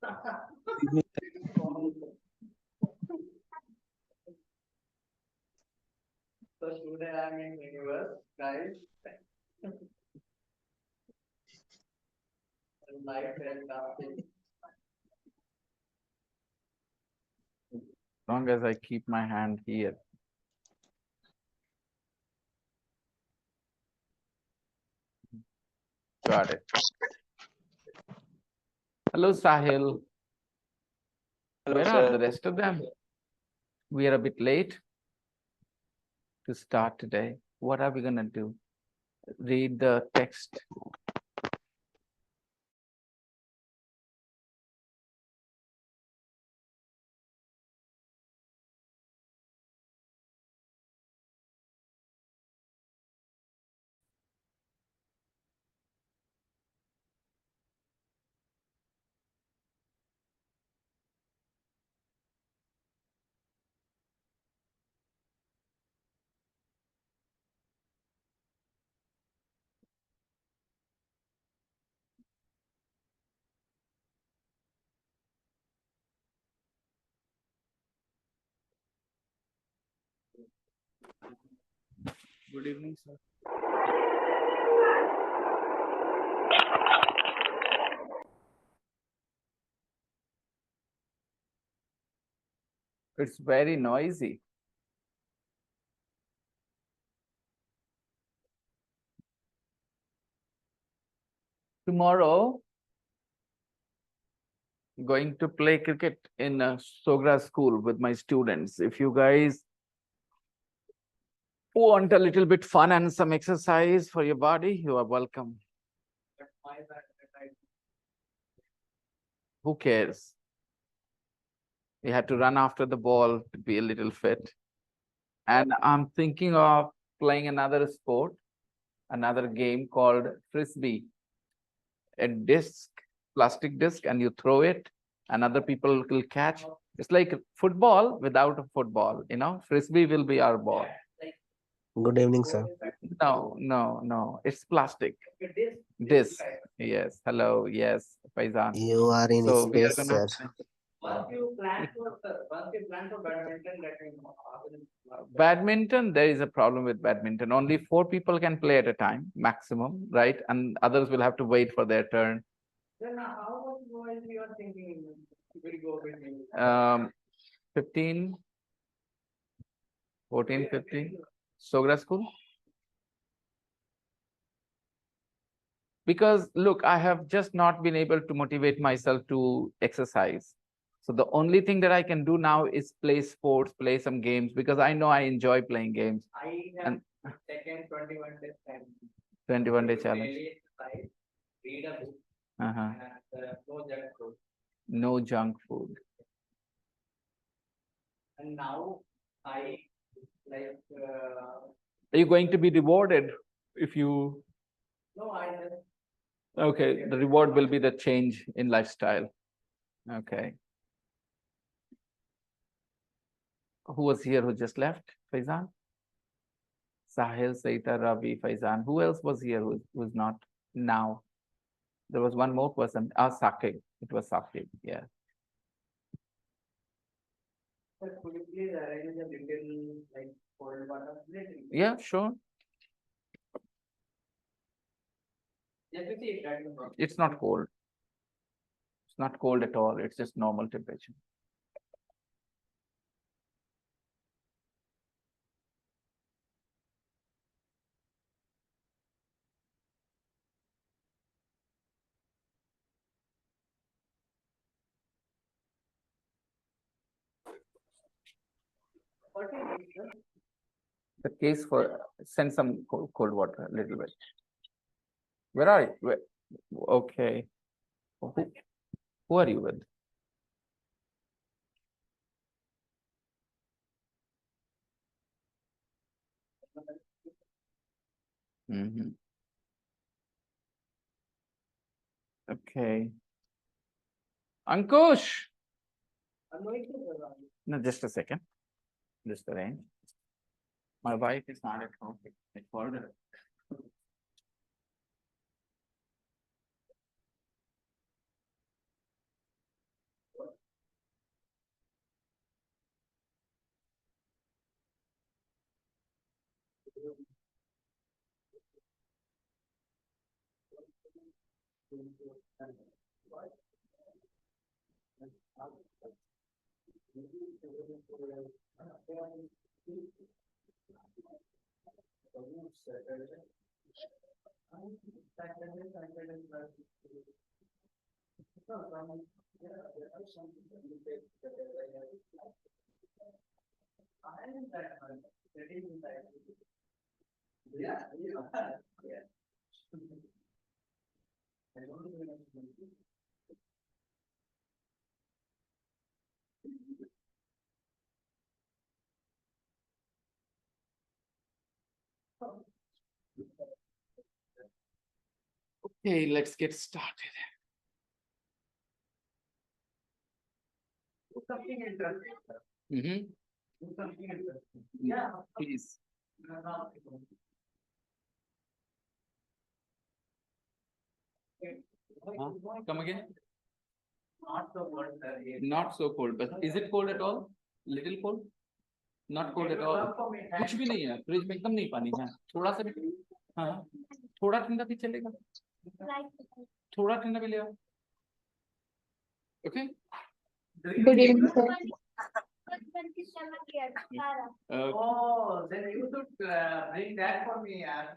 So today I'm in universe, guys. Life and dancing. Long as I keep my hand here. Got it. Hello, Sahil. Hello, Where are sir. the rest of them? We are a bit late to start today. What are we going to do? Read the text. Good evening, sir. It's very noisy. Tomorrow, going to play cricket in a Sogra school with my students. If you guys want a little bit fun and some exercise for your body, you are welcome. But my bad that I Who cares? We had to run after the ball to be a little fit. And I'm thinking of playing another sport, another game called frisbee. A disc, plastic disc, and you throw it, and other people will catch. It's like football without a football, Frisbee will be our ball. like Good evening, what sir. is that? No, no, no. It's plastic. Okay, this Disc. kind. Yes. Hello. Yes, Faizan. You are in So we are space, gonna sir. Once you plan for once you plan for badminton, let me know. badminton. There is a problem with badminton. Only 4 people can play at a time, maximum, right? And others will have to wait for their turn. Then how much boys you are thinking will go with me? 15, 14, 15. Sogra school. Because look, I have just not been able to motivate myself to exercise. So the only thing that I can do now is play sports, play some games, because I know I enjoy playing games. I have And second 21 days time. 21-day challenge. Daily exercise, read a book, Uh-huh. and no junk food. No junk food. And now I like Are you going to be rewarded if you? no, I just Okay, the reward will be the change in lifestyle. Okay. Who was here who just left? Faizan? Sahil, Saita, Ravi, Faizan. Who else was here who's not now? There was one more person. Sakib. It was Sakib. Yeah. sir, could you please arrange a little like cold water? Little. Yeah, sure. Let me see it right now. It's not cold. It's not cold at all. It's just normal temperature. What is it, sir? The case for send some cold water a little bit. Where are you? Okay. Who are you with? Mhm. Okay. Ankush. I'm going to No, just a second. Just arrange. My wife is not at home. I called her. Yeah, yeah. Okay, let's get started. Something interesting. Something interesting. Yeah. Please. Come again? Not so much. Not so cold, but is it cold at all? Little cold? Not cold at all. कुछ भी नहीं है fridge में एकदम नहीं पानी है थोड़ा सा भी हाँ थोड़ा ठंडा भी चलेगा थोड़ा ठंडा भी ले आओ okay Good evening, sir. Oh, then you should bring that for me, yaar.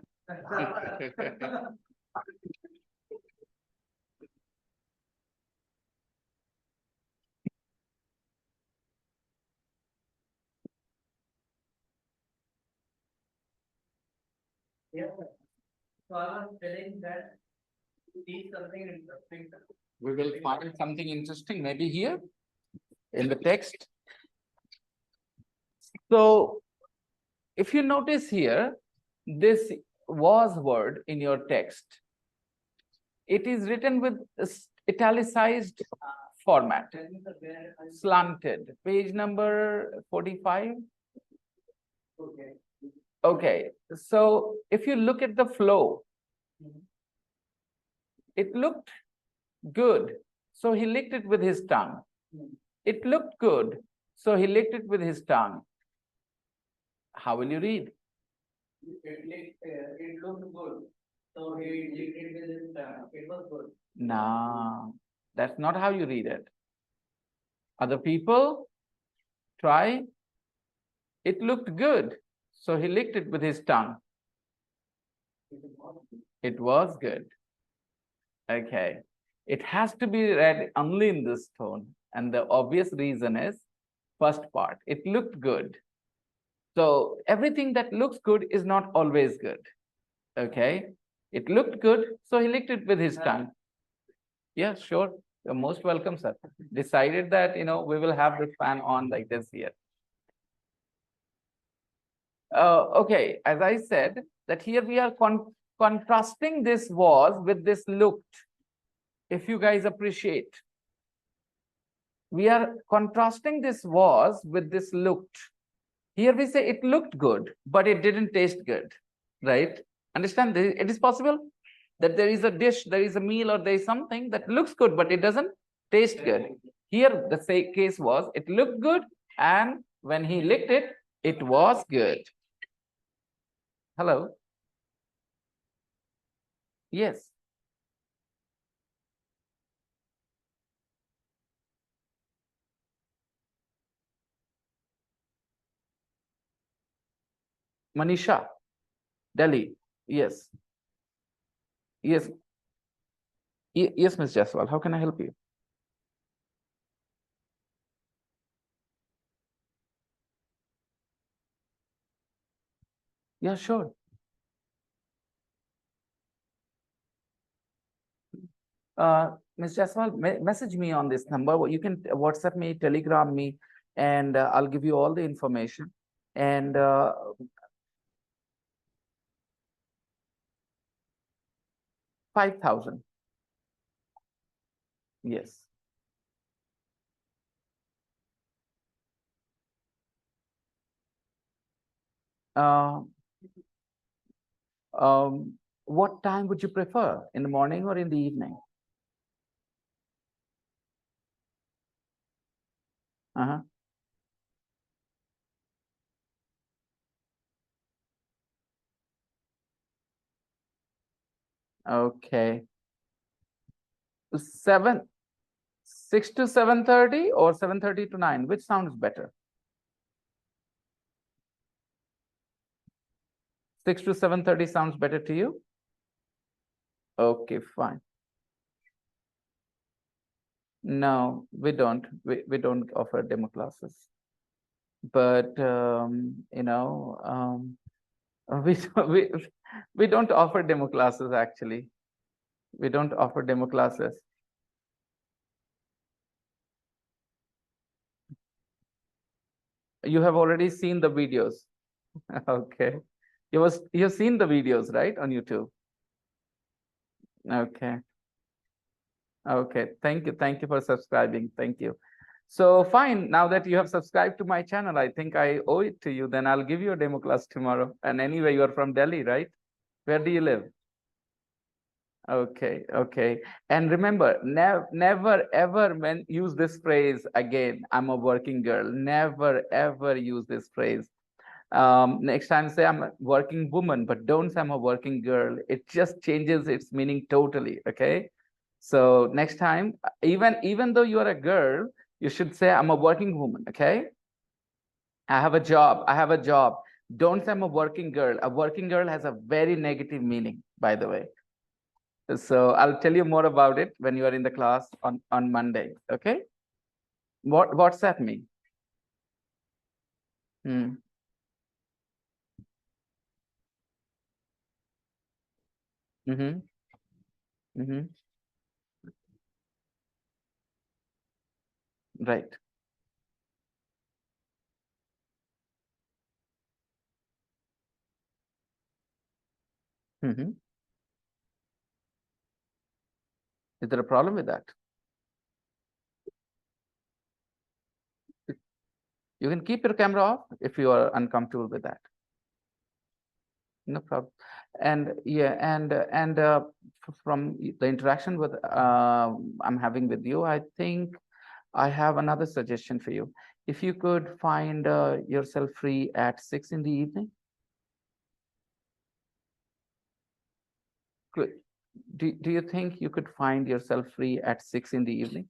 Yeah. So I was telling that see something interesting. we will find something interesting maybe here in the text. So if you notice here, this was word in your text, it is written with italicized format, Tell me the where I slanted, page number 45. okay. Okay, so if you look at the flow, it looked good, so he licked it with his tongue. It looked good, so he licked it with his tongue. How will you read? It looked good. So he licked it with his tongue. It was good. No, that's not how you read it. Other people try. It looked good, so he licked it with his tongue. It was good. Okay. It has to be read only in this tone. And the obvious reason is first part. It looked good. So everything that looks good is not always good. Okay. It looked good, so he licked it with his tongue. Yeah, sure. You're most welcome, sir. Decided that, we will have this fan on like this here. Okay, as I said, that here we are contrasting this was with this looked. If you guys appreciate, we are contrasting this was with this looked. Here we say it looked good, but it didn't taste good, right? Understand? It is possible that there is a dish, there is a meal, or there is something that looks good, but it doesn't taste good. Here, the case was, it looked good, and when he licked it, it was good. Hello? Yes. Manisha, Delhi. Yes. Yes. Yes, Ms. Jaswal. How can I help you? Yeah, sure. Ms. Jaswal, message me on this number. You can WhatsApp me, Telegram me, and I'll give you all the information. And 5,000. Yes. What time would you prefer? In the morning or in the evening? Uh-huh. Okay. 6 to 7:30 or 7:30 to 9? Which sounds better? 6 to 7:30 sounds better to you? Okay, fine. No, we don't. We don't offer demo classes. But we we don't offer demo classes actually. We don't offer demo classes. You have already seen the videos. Okay. You've seen the videos, right, on YouTube? Okay. Okay. Thank you. Thank you for subscribing. Thank you. So fine. Now that you have subscribed to my channel, I think I owe it to you. Then I'll give you a demo class tomorrow. And anyway, you are from Delhi, right? Where do you live? Okay, okay. And remember, never ever use this phrase again. I'm a working girl. Never ever use this phrase. Next time say I'm a working woman, but don't say I'm a working girl. It just changes its meaning totally. Okay. So next time, even though you are a girl, you should say I'm a working woman. Okay. I have a job. I have a job. Don't say I'm a working girl. A working girl has a very negative meaning, by the way. So I'll tell you more about it when you are in the class on Monday. Okay. What's that mean? Hmm. Mm-hmm. Mm-hmm. Right. Mm-hmm. Is there a problem with that? You can keep your camera off if you are uncomfortable with that. No problem. And yeah, from the interaction with I'm having with you, I think I have another suggestion for you. If you could find yourself free at 6 in the evening, do you think you could find yourself free at 6 in the evening?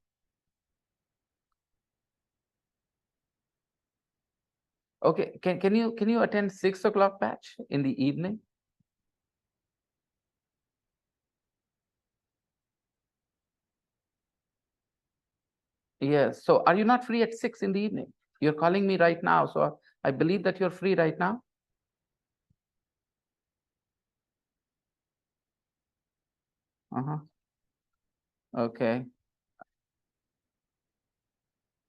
Okay, can you attend 6 o'clock batch in the evening? Yes. So are you not free at 6 in the evening? You're calling me right now, so I believe that you're free right now. Uh-huh. Okay.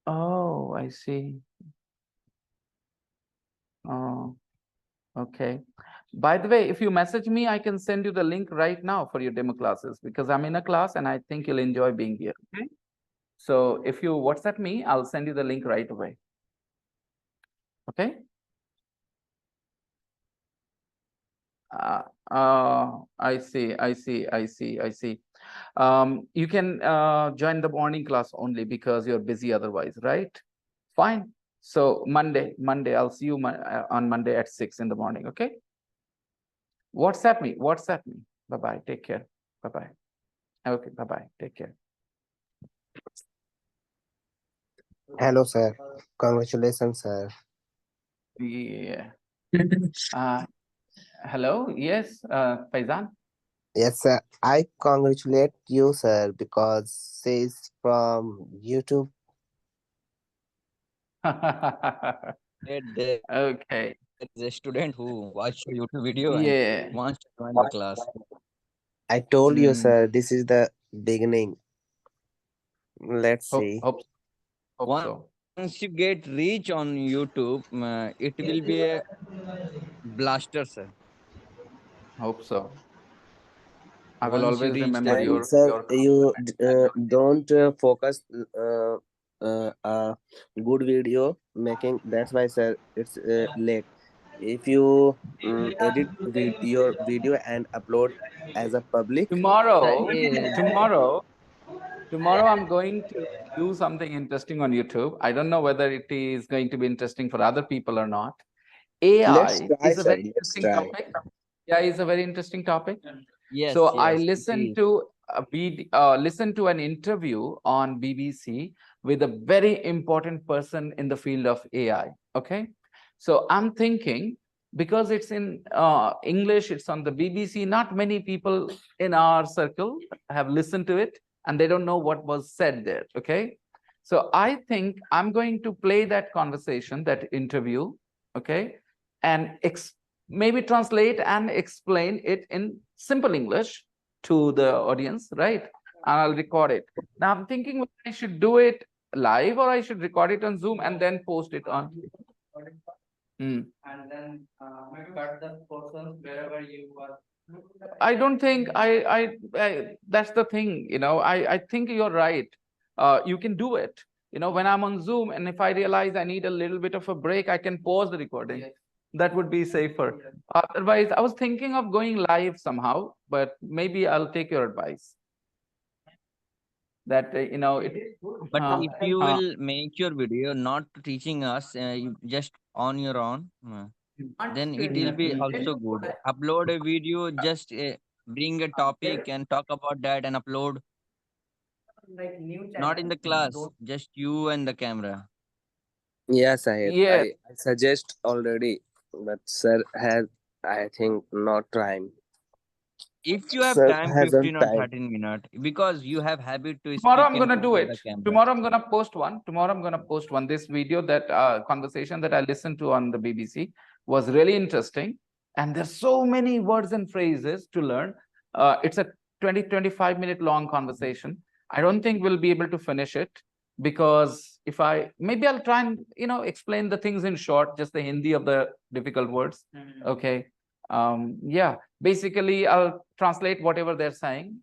Oh, I see. Oh, okay. By the way, if you message me, I can send you the link right now for your demo classes because I'm in a class and I think you'll enjoy being here. Okay. So if you WhatsApp me, I'll send you the link right away. Okay. I see, I see, I see, I see. You can join the morning class only because you're busy otherwise, right? Fine. So Monday, I'll see you on Monday at 6 in the morning. Okay. WhatsApp me. WhatsApp me. Bye bye. Take care. Bye bye. Okay. Bye bye. Take care. Hello, sir. Congratulations, sir. Yeah. Hello. Yes. Faizan. Yes, sir. I congratulate you, sir, because says from YouTube. There Okay. is a student who watched your YouTube video and Yeah. wants to join the class. I told you, Mm. sir, this is the beginning. Let's see. Hope so. Once you get reach on YouTube, it will be a blaster, sir. Hope so. I will Once you always reach remember that And reach. sir, your you compliments and your don't focus a good video making. That's why, sir, it's late. If you edit your video and upload as a public, tomorrow. Hey, Tomorrow. Tomorrow, I'm going to do something interesting on YouTube. I don't know whether it is going to be interesting for other people or not. let's AI try, is a sir. very Let's interesting try. topic. AI is a very interesting topic. Yes, So I yes, it listened is. to listened to an interview on BBC with a very important person in the field of AI. Okay, so I'm thinking, because it's in English, it's on the BBC. Not many people in our circle have listened to it, and they don't know what was said there. Okay, so I think I'm going to play that conversation, that interview. Okay, and maybe translate and explain it in simple English to the audience, right? And I'll record it. Now I'm thinking whether I should do it live or I should record it on Zoom and then post it on. And then cut the portions wherever you were. I don't think I that's the thing, I think you're right. You can do it. When I'm on Zoom and if I realize I need a little bit of a break, I can pause the recording. Yes. That would be safer. Otherwise, I was thinking of going live somehow, but maybe I'll take your advice. That it. But if you uh, will make your video not teaching us, you just on your own, then it will be also good. Upload a video, just bring a topic and talk about that and upload. Like new Not in channel. the class, just you and the camera. Yes, Yes. I suggest already, but sir has, I think, not time. If you have Sir time, hasn't 15 or time. 13 minutes, because you have habit to Tomorrow speak I'm in gonna front do of it. the camera. Tomorrow I'm gonna post one. Tomorrow I'm gonna post one. This video, that conversation that I listened to on the BBC, was really interesting. And there's so many words and phrases to learn. It's a 20-25 minute long conversation. I don't think we'll be able to finish it, because if maybe I'll try and explain the things in short, just the Hindi of the difficult words. Okay. Yeah. Basically, I'll translate whatever they're saying.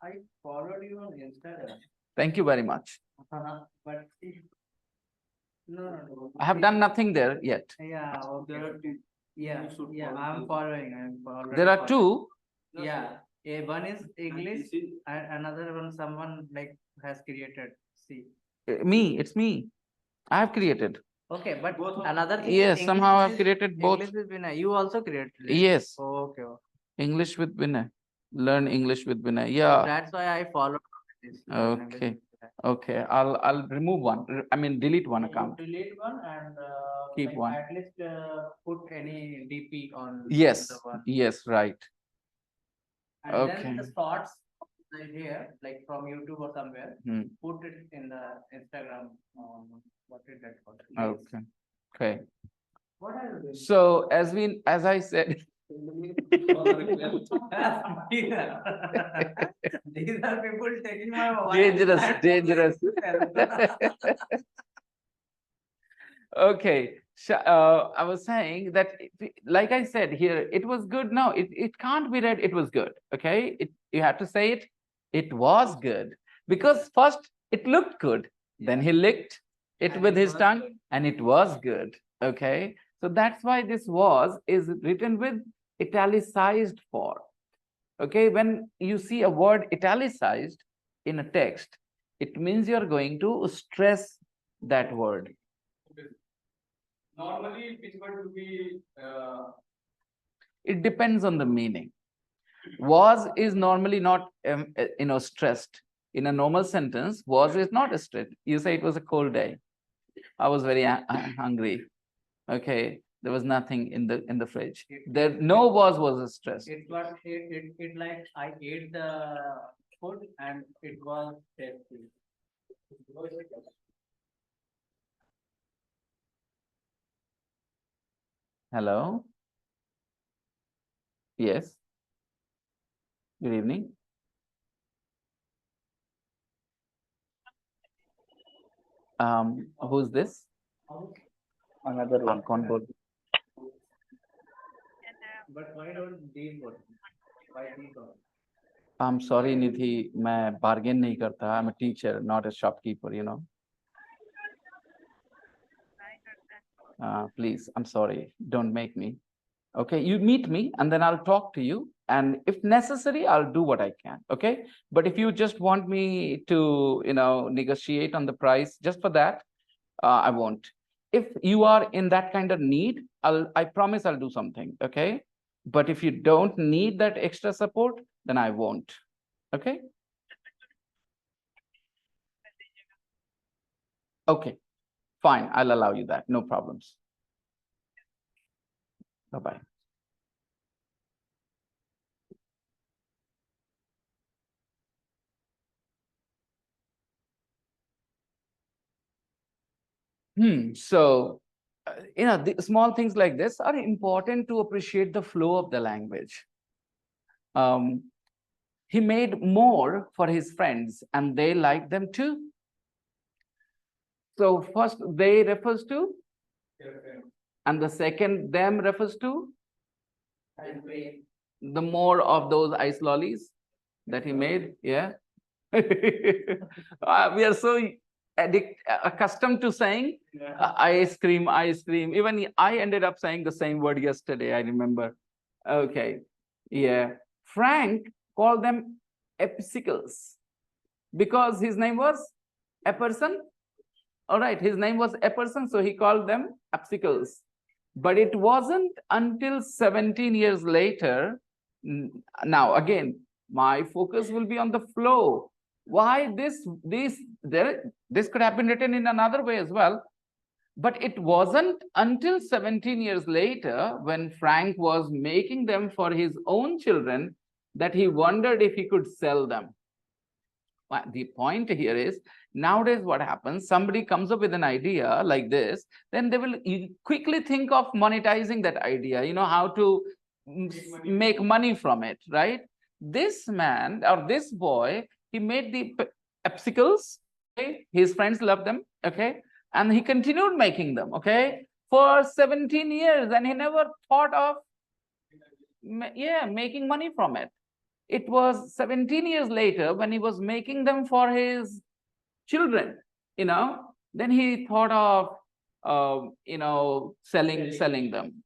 I followed you on Instagram. Thank you very much. But no. I have done nothing there yet. Yeah, okay. Yeah, I'm following. There are two. Yeah, one is English and another one someone like has created. See. It's me. I have created. Okay, but another thing. Yes, somehow I've is- created both. English with Vinay. You also created it. Yes. Okay. English with Vinay. Learn English with Vinay. So Yeah. that's why I followed this. Okay. Okay. I'll remove one. I mean, delete one account. Delete one and Keep one. At least put any DP on Yes. the one. Yes. Right. And Okay. then the thoughts here, like from YouTube or somewhere, put it in the Instagram. What is that called? Reels. Okay. Okay. What are you doing? So as I said. These are people taking my mobile. Dangerous. Okay. I was saying that, like I said here, it was good. No, it can't be read. It was good. Okay. You have to say it. It was good, because first it looked good. Then he licked it And with it his was tongue, good. and it was good. Okay. So that's why this is written with italicized form. Okay. When you see a word italicized in a text, it means you're going to stress that word. Normally, which word would be It depends on the meaning. Was is normally not stressed. In a normal sentence, was is not stressed. You say it was a cold day. I was very hungry. Okay, there was nothing in the fridge. There no was stressed. it was it like I ate the food and it was tasty. Hello. Yes. Good evening. Who's this? Another one. But why don't these work? Why these work? I'm sorry, Nidhi. मैं bargain नहीं करता. I'm a teacher, not a shopkeeper. Please, I'm sorry. Don't make me. Okay, you meet me and then I'll talk to you. And if necessary, I'll do what I can. Okay. But if you just want me to, negotiate on the price just for that, I won't. If you are in that kind of need, I promise I'll do something. Okay. But if you don't need that extra support, then I won't. Okay? Okay, fine. I'll allow you that. No problems. Bye-bye. So, the small things like this are important to appreciate the flow of the language. He made more for his friends and they liked them too. So first they refers to, and the second them refers to the more of those ice lollies that he made. Yeah. We are so accustomed to saying ice cream, ice cream. Even I ended up saying the same word yesterday, I remember. Okay. Yeah. Frank called them epsicles because his name was Epperson. All right, his name was Epperson, so he called them epsicles. But it wasn't until 17 years later. Now, again, my focus will be on the flow. Why this could have been written in another way as well. But it wasn't until 17 years later, when Frank was making them for his own children, that he wondered if he could sell them. The point here is, nowadays what happens, somebody comes up with an idea like this, then they will quickly think of monetizing that idea, how to make money from it, right? This man or this boy, he made the epsicles, okay? His friends loved them, okay? And he continued making them, okay, for 17 years, and he never thought of making money from it. It was 17 years later when he was making them for his children, then he thought of, selling them,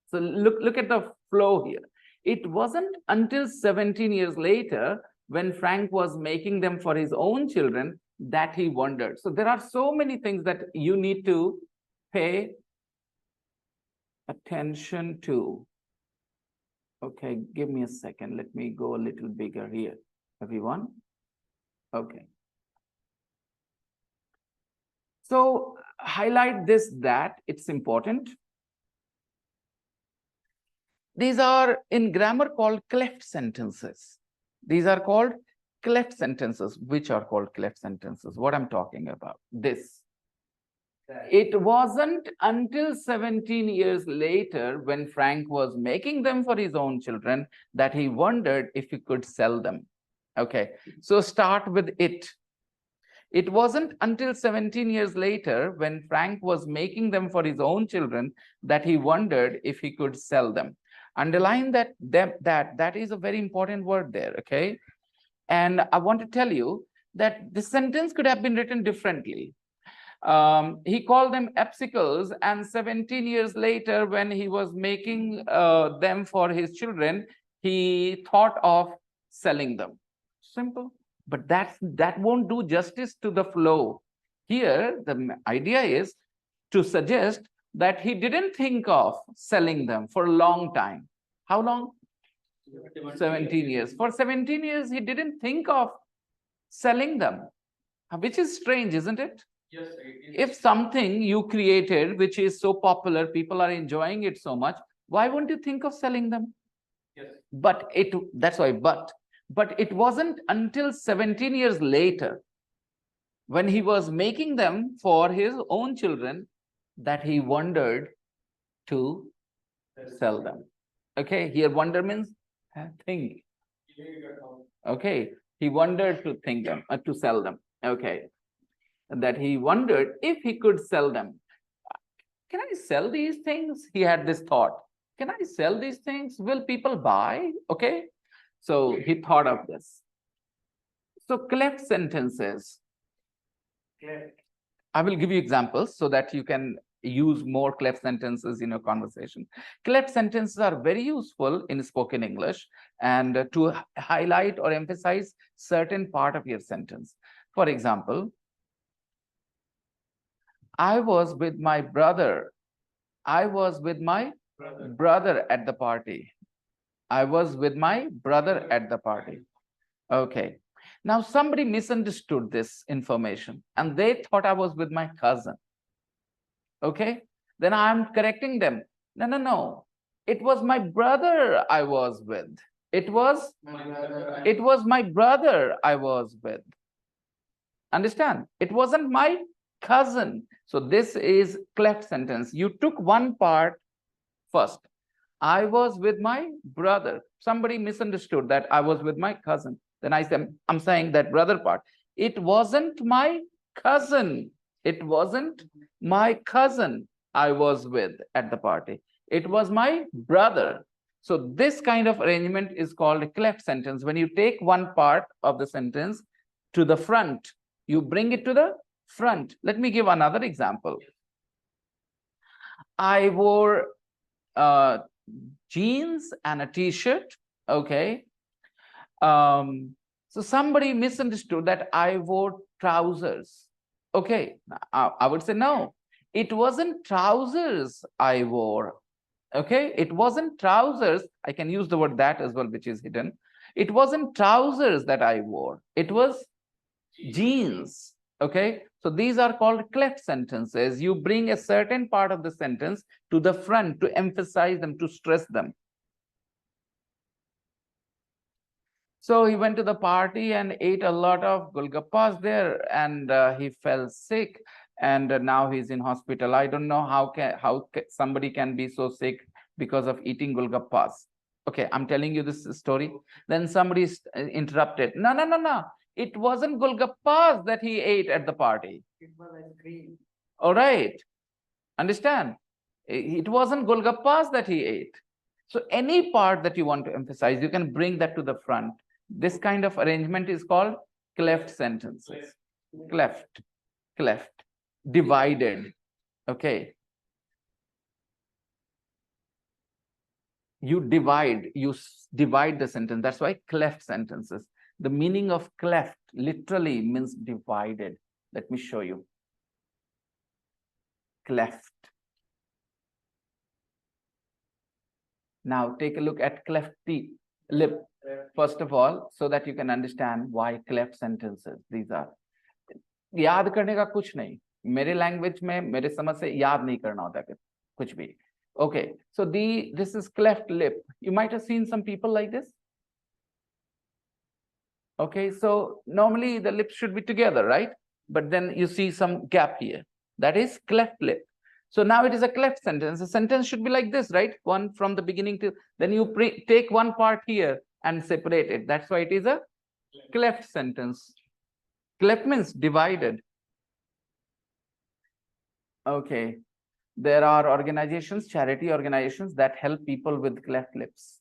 So look at the flow here. It wasn't until 17 years later when Frank was making them for his own children that he wondered. So there are so many things that you need to pay attention to. Okay, give me a second. Let me go a little bigger here, everyone. Okay. So highlight this, that it's important. These are in grammar called cleft sentences. These are called cleft sentences. Which are called cleft sentences? What I'm talking about, this. It wasn't until 17 years later when Frank was making them for his own children that he wondered if he could sell them. Okay, so start with it. It wasn't until 17 years later when Frank was making them for his own children that he wondered if he could sell them. Underline that is a very important word there, okay? And I want to tell you that this sentence could have been written differently. He called them epsicles, and 17 years later, when he was making them for his children, he thought of selling them. Simple. But that won't do justice to the flow. Here, the idea is to suggest that he didn't think of selling them for a long time. How long? 17 years. For 17 years, he didn't think of selling them, which is strange, isn't it? Yes, if something you created, which is so popular, people are enjoying it so much, why won't you think of selling them? Yes. But that's why, but it wasn't until 17 years later, when he was making them for his own children, that he wondered to sell them. Okay, here wonder means think. Okay, he wondered to think them, to sell them. Okay, that he wondered if he could sell them. Can I sell these things? He had this thought. Can I sell these things? Will people buy? Okay, so he thought of this. So cleft sentences. Cleft. I will give you examples so that you can use more cleft sentences in your conversation. Cleft sentences are very useful in spoken English and to highlight or emphasize certain part of your sentence. For example, I was with my brother. I was with my brother at the party. I was with my brother at the party. Okay. Now somebody misunderstood this information and they thought I was with my cousin. Okay. Then I'm correcting them. No, no, no. It was my brother I was with. It was my brother I was with. Understand? It wasn't my cousin. So this is cleft sentence. You took one part first. I was with my brother. Somebody misunderstood that I was with my cousin. Then I'm saying that brother part. It wasn't my cousin. It wasn't my cousin I was with at the party. It was my brother. So this kind of arrangement is called a cleft sentence. When you take one part of the sentence to the front, you bring it to the front. Let me give another example. I wore jeans and a t-shirt. Okay. So somebody misunderstood that I wore trousers. Okay. I would say no, it wasn't trousers I wore. Okay. It wasn't trousers. I can use the word that as well, which is hidden. It wasn't trousers that I wore. It was jeans. Okay. So these are called cleft sentences. You bring a certain part of the sentence to the front to emphasize them, to stress them. So he went to the party and ate a lot of golgappas there, and he fell sick, and now he's in hospital. I don't know how somebody can be so sick because of eating golgappas. Okay, I'm telling you this story. Then somebody interrupted. No, no, no, no. It wasn't golgappas that he ate at the party. It was ice cream. All right. Understand? It wasn't golgappas that he ate. So any part that you want to emphasize, you can bring that to the front. This kind of arrangement is called cleft sentences. Cleft, cleft, divided. Okay. You divide the sentence. That's why cleft sentences. The meaning of cleft literally means divided. Let me show you. Cleft. Now take a look at cleft lip. First of all, so that you can understand why cleft sentences these are. याद करने का कुछ नहीं. मेरे language में मेरे समझ से याद नहीं करना होता कुछ भी. Okay, so this is cleft lip. You might have seen some people like this. Okay, so normally the lips should be together, right? But then you see some gap here. That is cleft lip. So now it is a cleft sentence. A sentence should be like this, right? One from the beginning to, then you take one part here and separate it. That's why it is a cleft sentence. Cleft means divided. Okay. There are organizations, charity organizations that help people with cleft lips.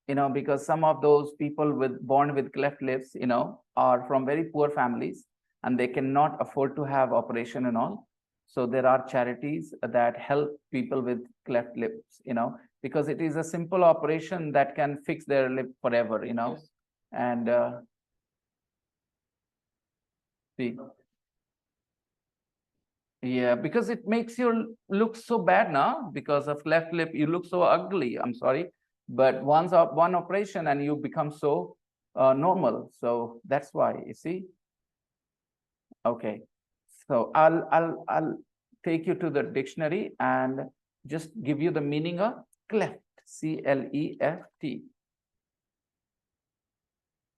You know, because some of those people born with cleft lips, you know, are from very poor families and they cannot afford to have operation and all. So there are charities that help people with cleft lips, you know, because it is a simple operation that can fix their lip forever, you know. Yes. And see. Yeah, because it makes you look so bad now. Because of cleft lip, you look so ugly. I'm sorry. But one operation and you become so normal. So that's why, you see. Okay. So I'll take you to the dictionary and just give you the meaning of cleft. C-L-E-F-T.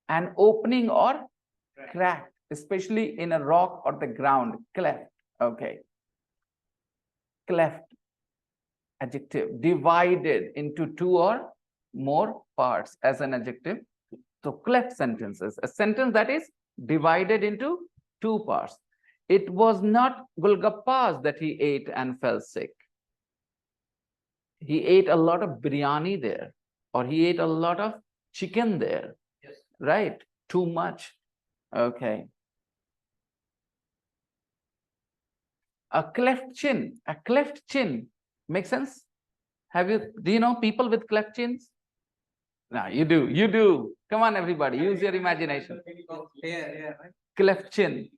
An opening or crack, especially in a rock or the ground. Cleft. Okay. Cleft. Adjective. Divided into two or more parts as an adjective. So cleft sentences. A sentence that is divided into two parts. It was not golgappas that he ate and fell sick. He ate a lot of biryani there, or he ate a lot of chicken there. Yes. Right? Too much. Okay. A cleft chin. A cleft chin. Makes sense? Do you know people with cleft chins? No, you do. You do. Come on, everybody. Use your imagination. Yeah, right? Cleft chin.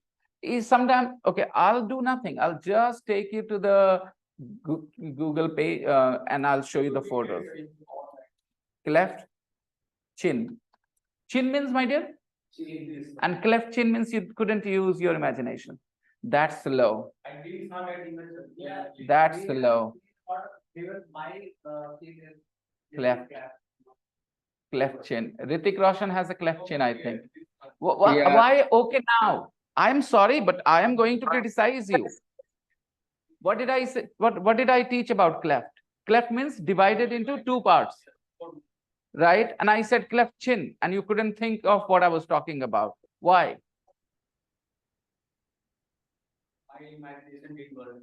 Is sometimes, okay, I'll do nothing. I'll just take you to the Google page and I'll show you the photos. Cleft chin. Chin means, my dear? And cleft chin means you couldn't use your imagination. That's low. I did some at investment. Yeah. That's low. Even my thing is Cleft. Cleft chin. Ritik Roshan has a cleft chin, I think. Yeah. Why? Okay, now. I'm sorry, but I am going to criticize you. What did I say? What did I teach about cleft? Cleft means divided into two parts. Right? And I said cleft chin, and you couldn't think of what I was talking about. Why? my imagination did work.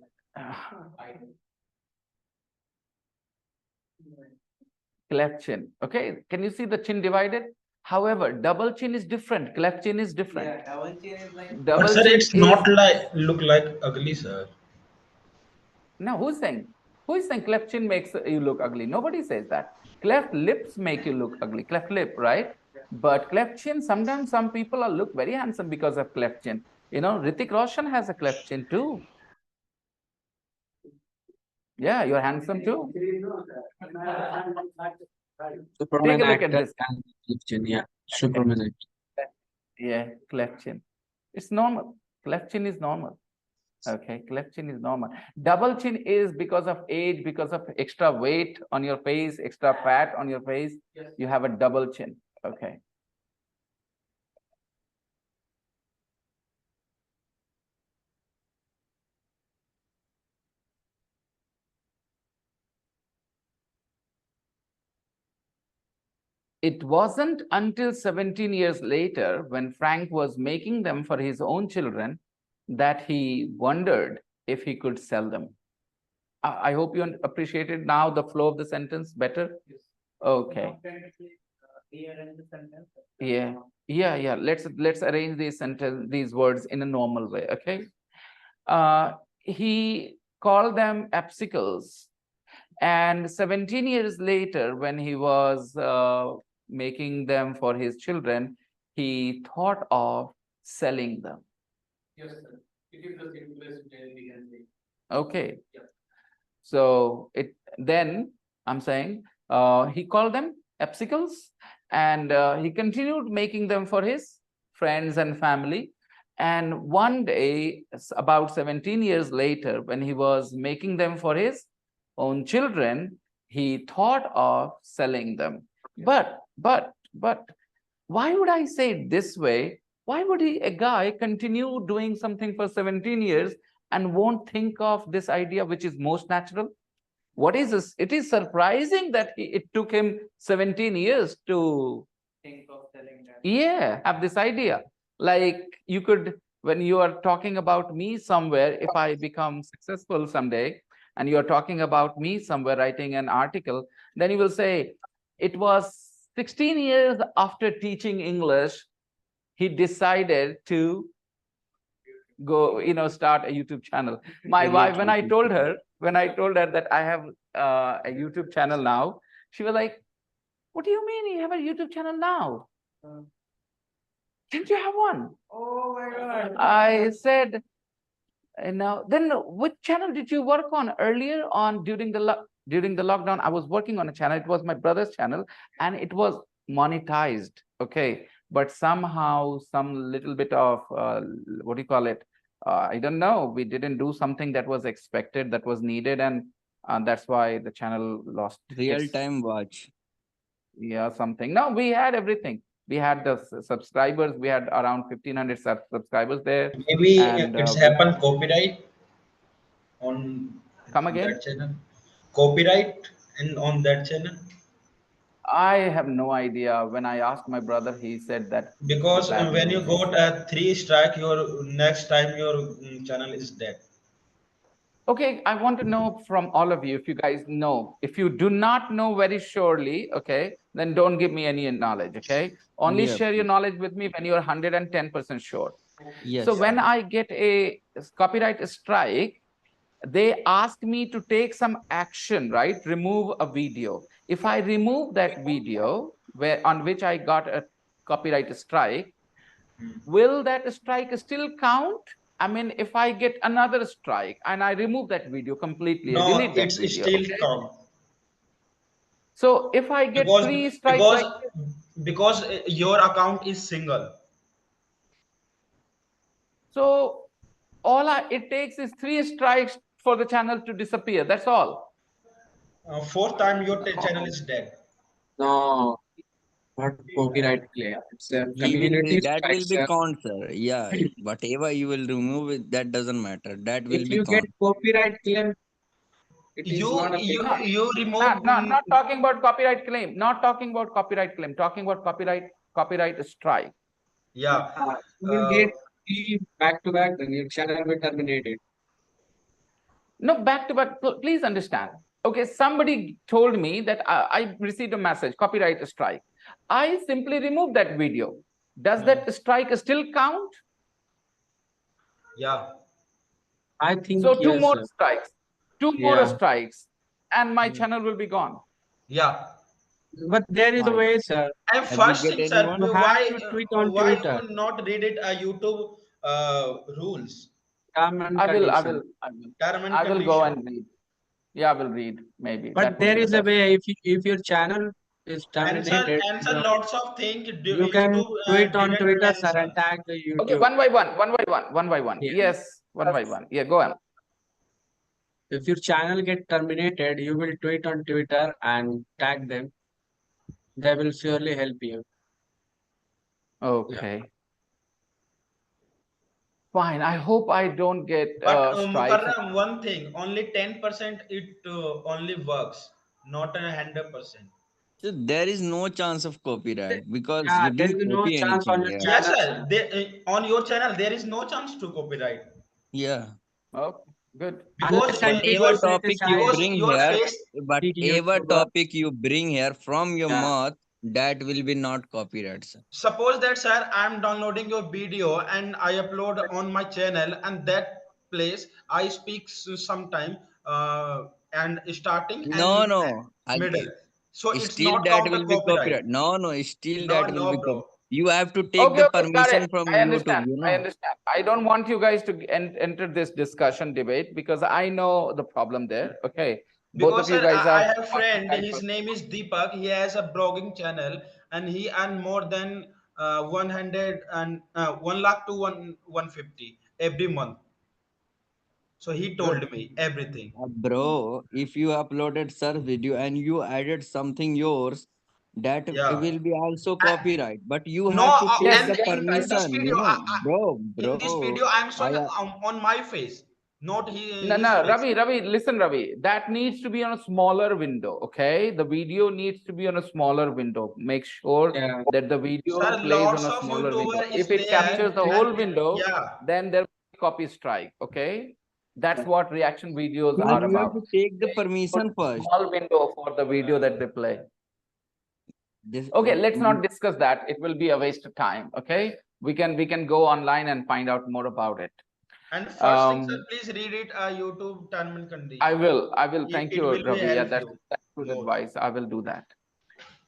Cleft chin. Okay. Can you see the chin divided? However, double chin is different. Cleft chin is different. Yeah, double chin is like. But Double sir, chin it's is not like look like ugly, sir. no. Who's saying? Who is saying cleft chin makes you look ugly? Nobody says that. Cleft lips make you look ugly. Cleft lip, right? But cleft chin, sometimes some people are look very handsome because of cleft chin. You know, Ritik Roshan has a cleft chin too. Yeah, you're handsome too. Superman Take a look at actor this. and cleft chin, yeah. Superman actor. Yeah, cleft chin. It's normal. Cleft chin is normal. Okay, cleft chin is normal. Double chin is because of age, because of extra weight on your face, extra fat on your face. Yes. You have a double chin. Okay. It wasn't until 17 years later, when Frank was making them for his own children, that he wondered if he could sell them. I hope you appreciated now the flow of the sentence better. Okay. Yeah. Yeah. Let's arrange these sentence, these words in a normal way. Okay. He called them absicles, and 17 years later, when he was making them for his children, he thought of selling them. Yes, sir. It is the simplest way we can say. Okay. Yeah. So then I'm saying he called them absicles, and he continued making them for his friends and family. And one day, about 17 years later, when he was making them for his own children, he thought of selling them. But why would I say it this way? Why would a guy continue doing something for 17 years and won't think of this idea, which is most natural? What is this? It is surprising that it took him 17 years to Think of selling that. yeah, have this idea. Like you could, when you are talking about me somewhere, if I become successful someday, and you're talking about me somewhere writing an article, then you will say, it was 16 years after teaching English, he decided to go, start a YouTube channel. My wife, when I told her that I have a YouTube channel now, she was like, what do you mean you have a YouTube channel now? Didn't you have one? Oh my God. I said, now, then which channel did you work on earlier on during the lockdown? I was working on a channel. It was my brother's channel, and it was monetized. Okay, but somehow some little bit of what do you call it? I don't know. We didn't do something that was expected, that was needed, and that's why the channel lost Real its, time watch. yeah, something. No, we had everything. We had the subscribers. We had around 1,500 subscribers there. Maybe And it's we happened copyright on come again. that channel. Copyright and on that channel. I have no idea. When I asked my brother, he said that Because bad when you news. got a 3 strike, your next time your channel is dead. Okay, I want to know from all of you, if you guys know. If you do not know very surely, okay, then don't give me any knowledge, okay? Only Yeah, share your knowledge with me when you're 110% sure. yes. So when I get a copyright strike, they ask me to take some action, right? Remove a video. If I remove that video on which I got a copyright strike, will that strike still count? I mean, if I get another strike and I remove that video completely, I No, delete that it's video, still okay? count. So if I get because 3 strikes because like this, because your account is single. so it takes is 3 strikes for the channel to disappear. That's all. Fourth time your channel is dead. No, not copyright claim. It's a He will be community that will strike, be sir. count, sir. Yeah, whatever you will remove it, that doesn't matter. That will If be you get count. copyright claim, it is You not a you No, you remove. not talking about copyright claim. Not talking about copyright claim. Talking about copyright strike. Yeah. you will Uh, get 3 back-to-back, then your channel will be terminated. No, back to back. Please understand. Okay, somebody told me that I received a message, copyright strike. I simply removed that video. Does that strike still count? yeah. I think So two yes, more sir. strikes, two more Yeah. strikes, and my Hmm. channel will be gone. Yeah. But there is a My way, sir. And Have you first get thing, sir, You anyone? have to tweet on why Twitter. you not read it YouTube rules, Term and I will, I condition. will, I will, term and I will go condition, and read. Yeah, I will read. Maybe But that would there be the is a best. way, if your channel is terminated, and sir, lots of things you can YouTube tweet on didn't Twitter, sir, and mention. tag the Okay, YouTube. one by one, one by one, one by one. Yeah. Yes, one by one. Yeah, go on. If your channel get terminated, you will tweet on Twitter and tag them. They will surely help you. Yeah. Okay. Fine. I hope I don't get But strikes. Mukarram, one thing, only 10% it only works, not 100%. So there is no chance of copyright because Yeah, you there didn't is no copy chance on anything your here. Yes, channel, sir. sir. On your channel there is no chance to copyright Yeah. Okay, good. because Unless and Whatever you because topic you criticize bring your here, face. big whatever YouTuber. topic you bring here from your Yeah. mouth, that will be not copyright, sir. Suppose that, sir, I'm downloading your video and I upload on my channel, and that place I speak sometime and starting No, and no. middle. So it's Still not that count a will be copyright. copyright. No, no. Still No, that will no, be bro. You have to take Okay, the okay, got it. permission from I YouTube, understand. you I know. understand. I don't want you guys to enter this discussion debate because I know the problem there. Okay. Both Because, of you sir, guys I are have friend. His diverse. name is Deepak. He has a blogging channel, and he earn more than 100 and 1 lakh to 150 every month. So he Good. told me everything. Bro, if you uploaded sir video and you added something yours, that Yeah. will be also I, copyright. But you no, have to take Yes, the and in this permission, video, in this bro. video, I'm I showing on my face, not no, his no, face. Ravi, listen, Ravi. That needs to be on a smaller window. Okay. The video needs to be on a smaller window. Make sure Yeah. that the video Sir, plays on lots a of smaller window. YouTuber If is it there, captures the and whole window, yeah. then there will be copy strike. Okay. That's what reaction videos but are you have about. to take the They put permission first. small window for the video that they play. This Okay, let's not discuss that. It will be a waste of time. Okay, we can go online and find out more about it. And first thing, sir, Um, please read it YouTube term and I condition. will. I will. Thank It you, will be Ravi. Yeah, help that's you good more. advice. I will do that.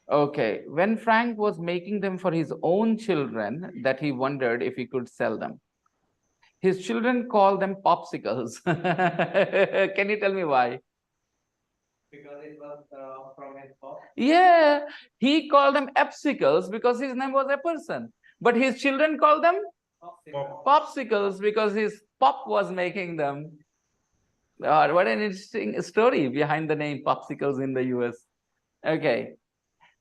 Okay, when Frank was making them for his own children, that he wondered if he could sell them. His children call them popsicles. Can you tell me why? Because it was from his boss. Yeah, he called them epsicles because his name was a person, but his children called them popsicles because his pop was making them. What an interesting story behind the name popsicles in the US. Okay.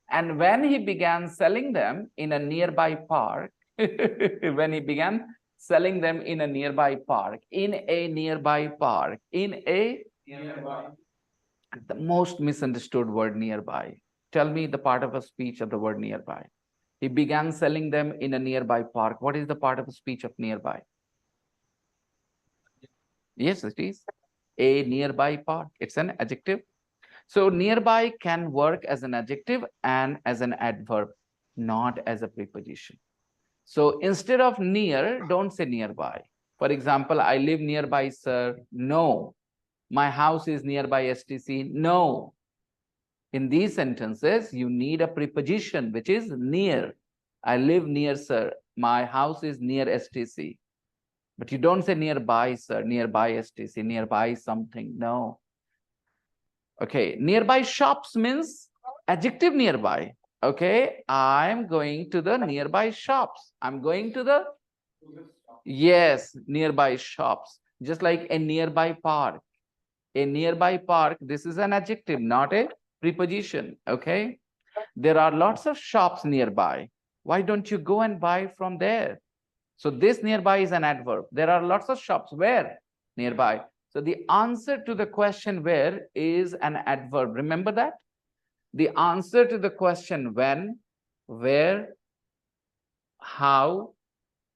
And when he began selling them in a nearby park, when he began selling them in a nearby park, the most misunderstood word nearby. Tell me the part of a speech of the word nearby. He began selling them in a nearby park. What is the part of a speech of nearby? Yes, it is a nearby park. It's an adjective. So nearby can work as an adjective and as an adverb, not as a preposition. So instead of near, don't say nearby. For example, I live nearby, sir. No. My house is nearby STC. No. In these sentences, you need a preposition, which is near. I live near, sir. My house is near STC. But you don't say nearby, sir, nearby STC, nearby something. No. Okay, nearby shops means Adjective nearby. Okay, I'm going to the nearby shops. I'm going to the, yes, nearby shops. Just like a nearby park. A nearby park, this is an adjective, not a preposition. Okay, there are lots of shops nearby. Why don't you go and buy from there? So this nearby is an adverb. There are lots of shops. Where? Nearby. So the answer to the question where is an adverb. Remember that? The answer to the question when, where, how,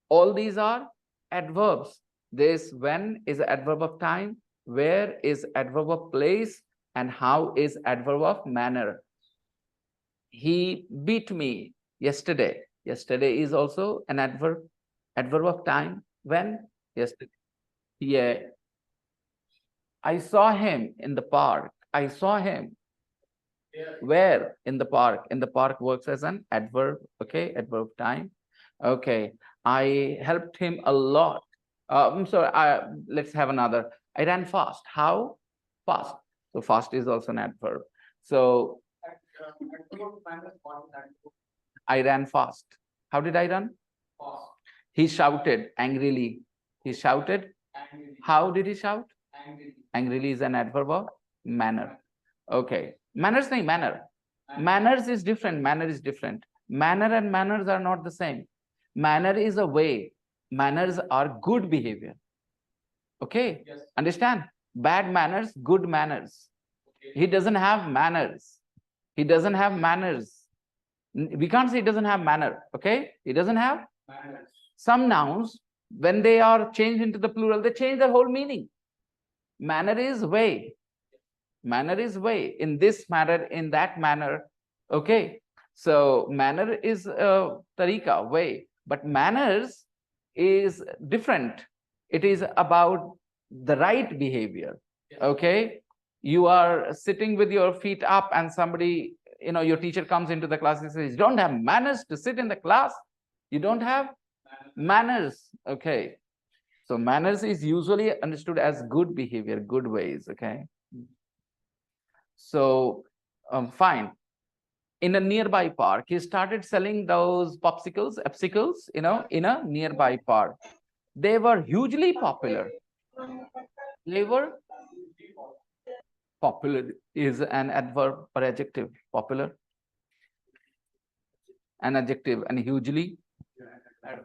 all these are adverbs. This when is adverb of time, where is adverb of place, and how is adverb of manner. He beat me yesterday. Yesterday is also an adverb. Adverb of time. When? Yesterday. Yeah. I saw him in the park. I saw him. Where? In the park. In the park works as an adverb. Okay. Adverb of time. Okay. I helped him a lot. Let's have another. I ran fast. How? Fast. So fast is also an adverb. So I ran fast. How did I run? Fast. He shouted angrily. He shouted. Angrily. How did he shout? Angrily. Angrily is an adverb of manner. Okay. Manners nahi, manner. Manners is different. Manner is different. Manner and manners are not the same. Manner is a way. Manners are good behavior. Okay. Yes. Understand? Bad manners, good manners. Okay. He doesn't have manners. He doesn't have manners. We can't say he doesn't have manner. Okay. He doesn't have manners. Some nouns, when they are changed into the plural, they change their whole meaning. Manner is way. Manner is way. In this manner, in that manner. Okay. So manner is tarika, way. But manners is different. It is about the right behavior. Okay. You are sitting with your feet up and somebody, your teacher comes into the class and says, you don't have manners to sit in the class. You don't have manners. Okay. So manners is usually understood as good behavior, good ways. Okay. So fine. In a nearby park, he started selling those popsicles, in a nearby park. They were hugely popular. They were popular is an adverb or adjective. Popular, an adjective, and hugely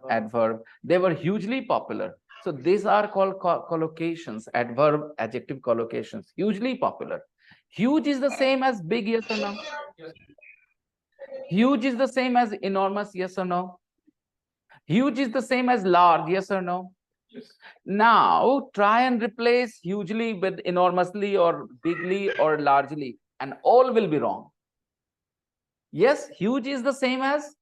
adverb. They were hugely popular. So these are called collocations, adverb, adjective collocations. Hugely popular. Huge is the same as big, yes or no? Huge is the same as enormous, yes or no? Huge is the same as large, yes or no? Yes. Now try and replace hugely with enormously or bigly or largely, and all will be wrong. Yes, huge is the same as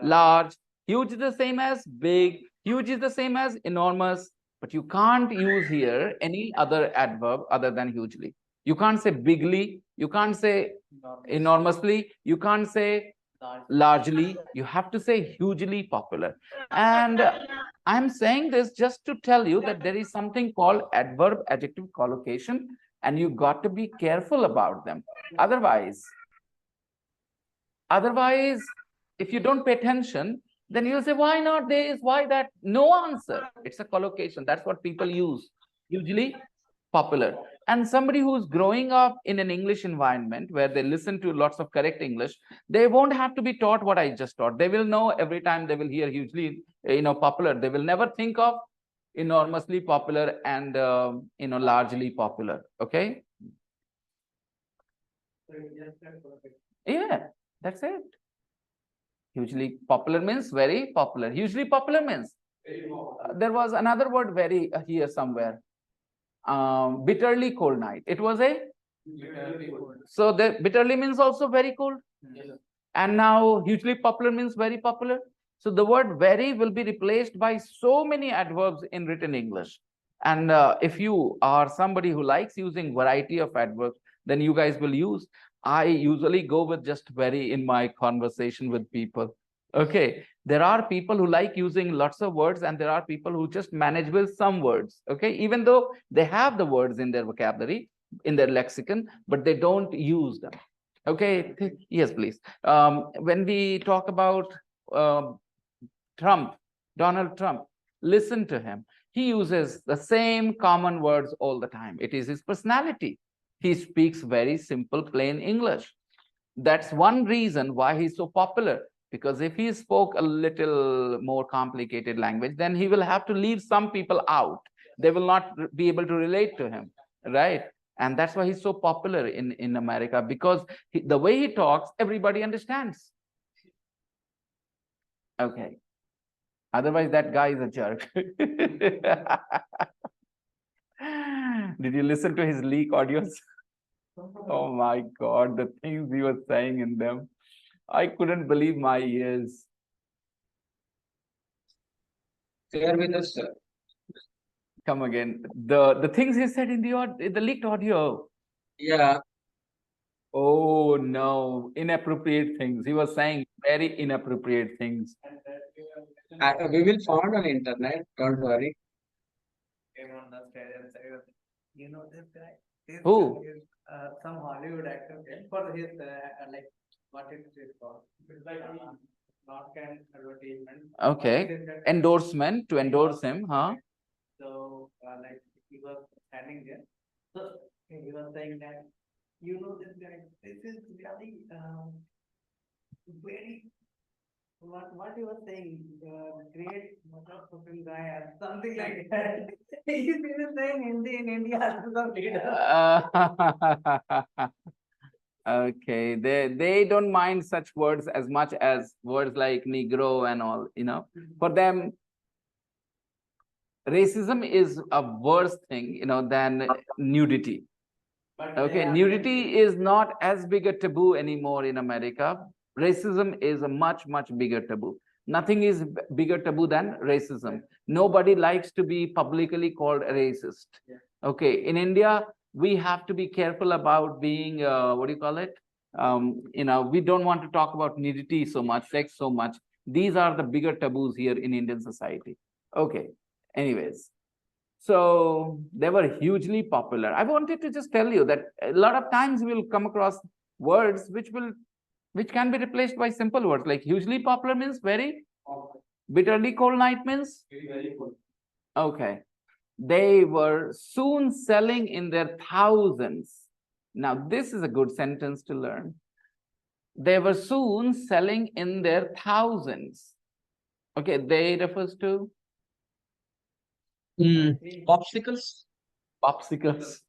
large. Huge is the same as big. Huge is the same as enormous. But you can't use here any other adverb other than hugely. You can't say bigly. You can't say enormously. You can't say largely. You have to say hugely popular. And I'm saying this just to tell you that there is something called adverb adjective collocation, and you got to be careful about them. Otherwise, if you don't pay attention, then you'll say, why not this? Why that? No answer. It's a collocation. That's what people use. Hugely popular. And somebody who's growing up in an English environment where they listen to lots of correct English, they won't have to be taught what I just taught. They will know every time they will hear hugely, popular. They will never think of enormously popular and, largely popular. Okay. Yeah, that's it. Hugely popular means very popular. Hugely popular means there was another word very here somewhere. Bitterly cold night. It was a bitterly cold. So the bitterly means also very cold. Yes. And now hugely popular means very popular. So the word very will be replaced by so many adverbs in written English. And if you are somebody who likes using variety of adverbs, then you guys will use. I usually go with just very in my conversation with people. Okay. There are people who like using lots of words, and there are people who just manage with some words. Okay. Even though they have the words in their vocabulary, in their lexicon, but they don't use them. Okay, yes, please. When we talk about Trump, Donald Trump, listen to him. He uses the same common words all the time. It is his personality. He speaks very simple, plain English. That's one reason why he's so popular. Because if he spoke a little more complicated language, then he will have to leave some people out. They will not be able to relate to him, right? And that's why he's so popular in America, because the way he talks, everybody understands. Okay. Otherwise, that guy is a jerk. Did you listen to his leak audios? Oh my God, the things he was saying in them. I couldn't believe my ears. Share with us, sir. Come again. The things he said in the leaked audio. Yeah, Oh no, inappropriate things. He was saying very inappropriate things. we will find on internet. Don't worry. Came on the stage and said, you know this guy? This Who? guy is some Hollywood actor for his like what is it called? It's like not can advertisement. Okay. Endorsement, to endorse him, huh? So like he was standing there. So he was saying that you know this guy. This is really very what he was saying, great motherfucking guy or something like that. He's even saying Hindi in India as some leader. Okay, they don't mind such words as much as words like Negro and all, you know. For them, racism is a worse thing, you know, than nudity. Okay, nudity is not as big a taboo anymore in America. Racism is a much, much bigger taboo. Nothing is bigger taboo than racism. Nobody likes to be publicly called a racist. Okay, in India, we have to be careful about being, what do you call it? You know, we don't want to talk about nudity so much, sex so much. These are the bigger taboos here in Indian society. Okay, anyways. So they were hugely popular. I wanted to just tell you that a lot of times we'll come across words which can be replaced by simple words, like hugely popular means very, bitterly cold night means very cold. Okay. They were soon selling in their thousands. Now, this is a good sentence to learn. They were soon selling in their thousands. Okay, they refers to Popsicles. popsicles.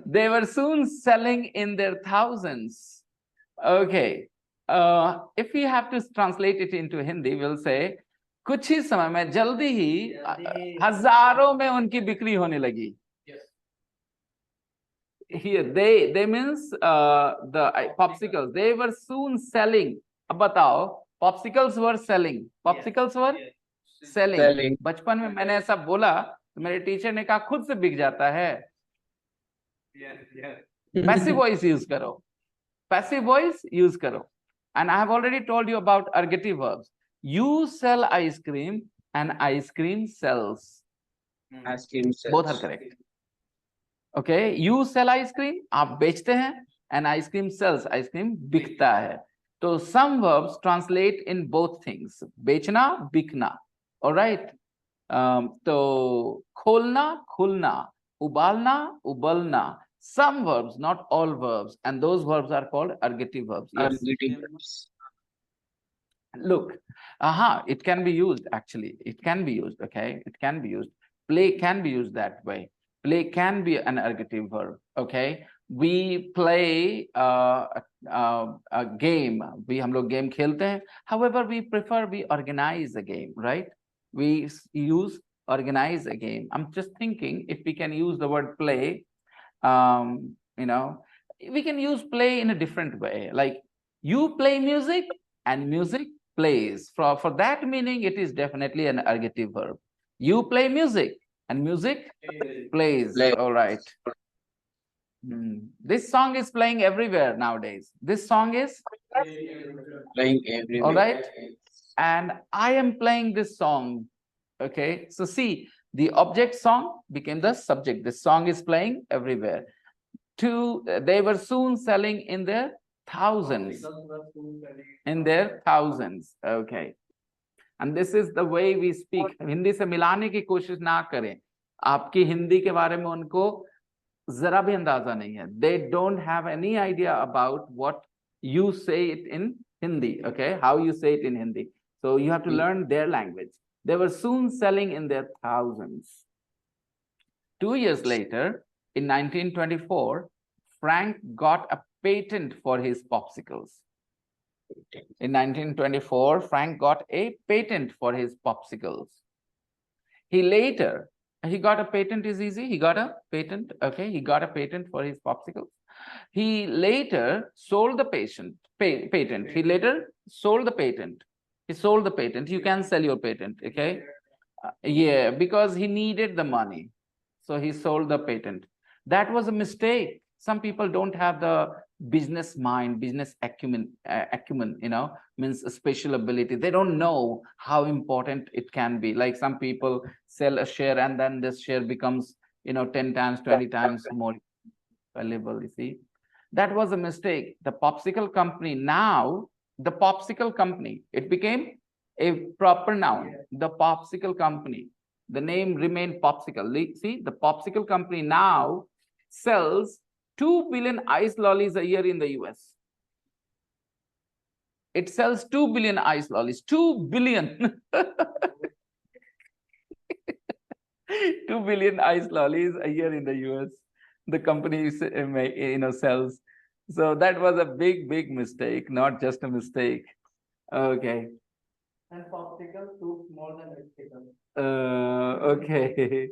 They were soon selling in their thousands. Okay. If we have to translate it into Hindi, we'll say, कुछ ही समय में जल्दी ही हजारों में उनकी बिक्री होने लगी. Here, they means the popsicles. They were soon selling. अब बताओ, popsicles were selling. Popsicles were selling. बचपन में मैंने ऐसा बोला तो मेरे टीचर ने कहा खुद से बिक जाता है. Passive voice use करो. Passive voice use करो. And I have already told you about ergative verbs. You sell ice cream and ice cream sells. Ice cream sells. Both are correct. Okay, you sell ice cream, आप बेचते हैं, and ice cream sells, ice cream बिकता है. So some verbs translate in both things. बेचना, बिकना. All right. तो खोलना, खुलना, उबालना, उबलना. Some verbs, not all verbs, and those verbs are called ergative verbs. Yes. Ergative verbs. Look, it can be used actually. It can be used. Okay, it can be used. Play can be used that way. Play can be an ergative verb. Okay, we play a game. हम लोग game खेलते हैं. However, we prefer we organize a game, right? We use organize a game. I'm just thinking if we can use the word play. You know, we can use play in a different way. Like you play music and music plays. For that meaning, it is definitely an ergative verb. You play music and music plays. All right. This song is playing everywhere nowadays. This song is Playing everywhere. all right. And I am playing this song. Okay. So see, the object song became the subject. This song is playing everywhere. They were soon selling in their thousands. In their thousands. Okay. And this is the way we speak. Hindi से मिलाने की कोशिश ना करें. आपकी हिंदी के बारे में उनको जरा भी अंदाजा नहीं है. They don't have any idea about what you say it in Hindi. Okay, how you say it in Hindi. So you have to learn their language. They were soon selling in their thousands. 2 years later, in 1924, Frank got a patent for his popsicles. In 1924, Frank got a patent for his popsicles. He got a patent is easy. He got a patent. Okay, he got a patent for his popsicles. He later sold the patent. He later sold the patent. He sold the patent. You can sell your patent. Okay. Yeah, because he needed the money. So he sold the patent. That was a mistake. Some people don't have the business mind, business acumen, means a special ability. They don't know how important it can be. Like some people sell a share and then this share becomes, 10 times, 20 times more valuable, you see. That was a mistake. The popsicle company, it became a proper noun. The popsicle company, the name remained popsicle. See, the popsicle company now sells 2 billion ice lollies a year in the US. It sells 2 billion ice lollies. 2 billion. 2 billion ice lollies a year in the US. The company sells. So that was a big, big mistake, not just a mistake. Okay. And popsicle soup more than vegetable. Okay.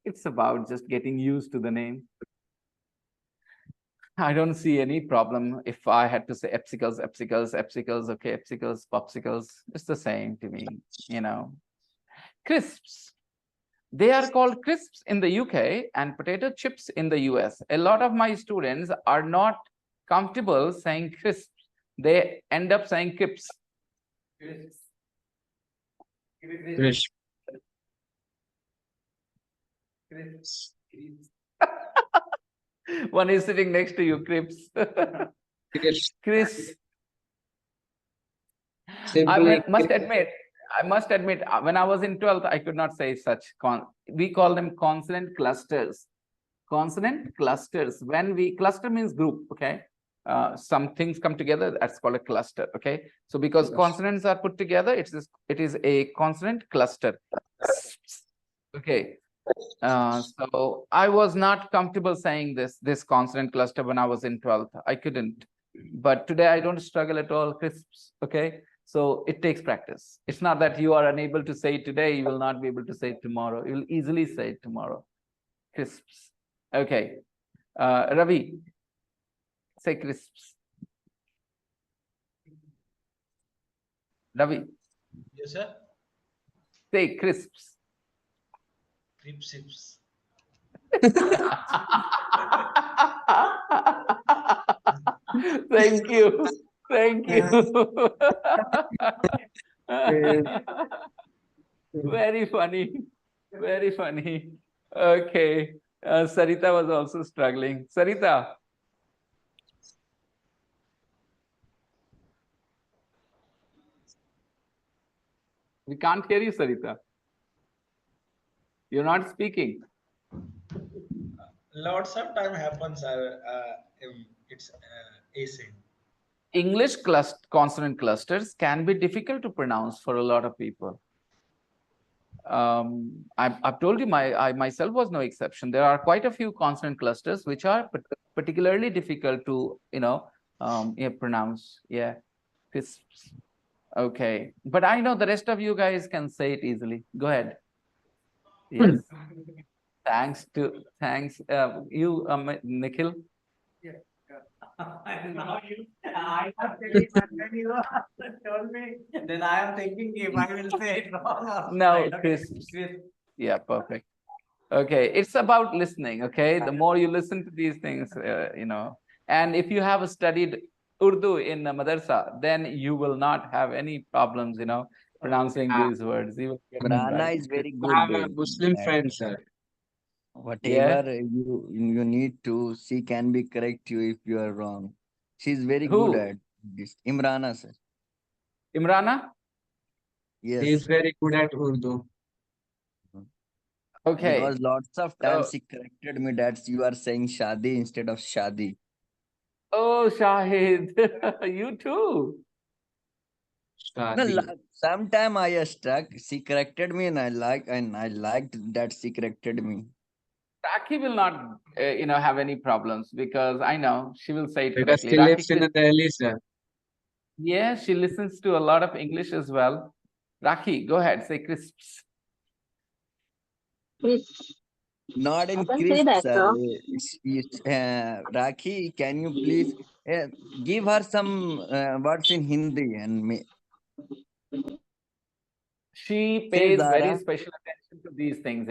It's about just getting used to the name. I don't see any problem if I had to say epsicles, okay, epsicles, popsicles. It's the same to me, Crisps. They are called crisps in the UK and potato chips in the US. A lot of my students are not comfortable saying crisps. They end up saying chips. Crisp. One is sitting next to you, crisps. Crisps. I must admit, when I was in 12th, I could not say such. We call them consonant clusters. Consonant clusters. Cluster means group, okay? Some things come together, that's called a cluster, okay? So because consonants are put together, it is a consonant cluster. Okay. So I was not comfortable saying this consonant cluster when I was in 12th. I couldn't. But today I don't struggle at all. Crisps, okay? So it takes practice. It's not that you are unable to say it today, you will not be able to say it tomorrow. You will easily say it tomorrow. Crisps. Okay. Ravi, say crisps. Ravi. Yes, sir. Say crisps. Crisps. Thank you. Thank you. Very funny. Very funny. Okay. Sarita was also struggling. Sarita. We can't hear you, Sarita. You're not speaking. Lots of time happens. It's async. English consonant clusters can be difficult to pronounce for a lot of people. I've told you I myself was no exception. There are quite a few consonant clusters which are particularly difficult to pronounce. Yeah, crisps. Okay, but I know the rest of you guys can say it easily. Go ahead. Yes. Thanks, you, Nikhil. Yeah. And now I am telling, when you told me, then I am thinking if I will say it wrong or No, right. Okay. crisps. Yeah, perfect. Okay, it's about listening. Okay, the more you listen to these things, and if you have studied Urdu in the madrasa, then you will not have any problems, pronouncing these words. You will get them Rana right. is very I good. have a Muslim friend, sir. Whatever you need to, she can be correct you if you are wrong. She's very good Who? at this. Imrana, sir. Imrana? He is Yes. very good at Urdu. Okay. Because lots of So, times she corrected me that you are saying Shadi instead of Shadi. oh, Shahid, you too. No, Shadi. sometime I stuck. She corrected me, and I liked that she corrected me. Rakhi will not, have any problems because I know she will say it Because correctly. he lives in Chris, Delhi, sir. yeah, she listens to a lot of English as well. Rakhi, go ahead, say crisps. Crisp. Not I in can say crisp, that, sir. sir. Rakhi, can you please give her some words in Hindi and me? She Say pays very Zara. special attention to these things,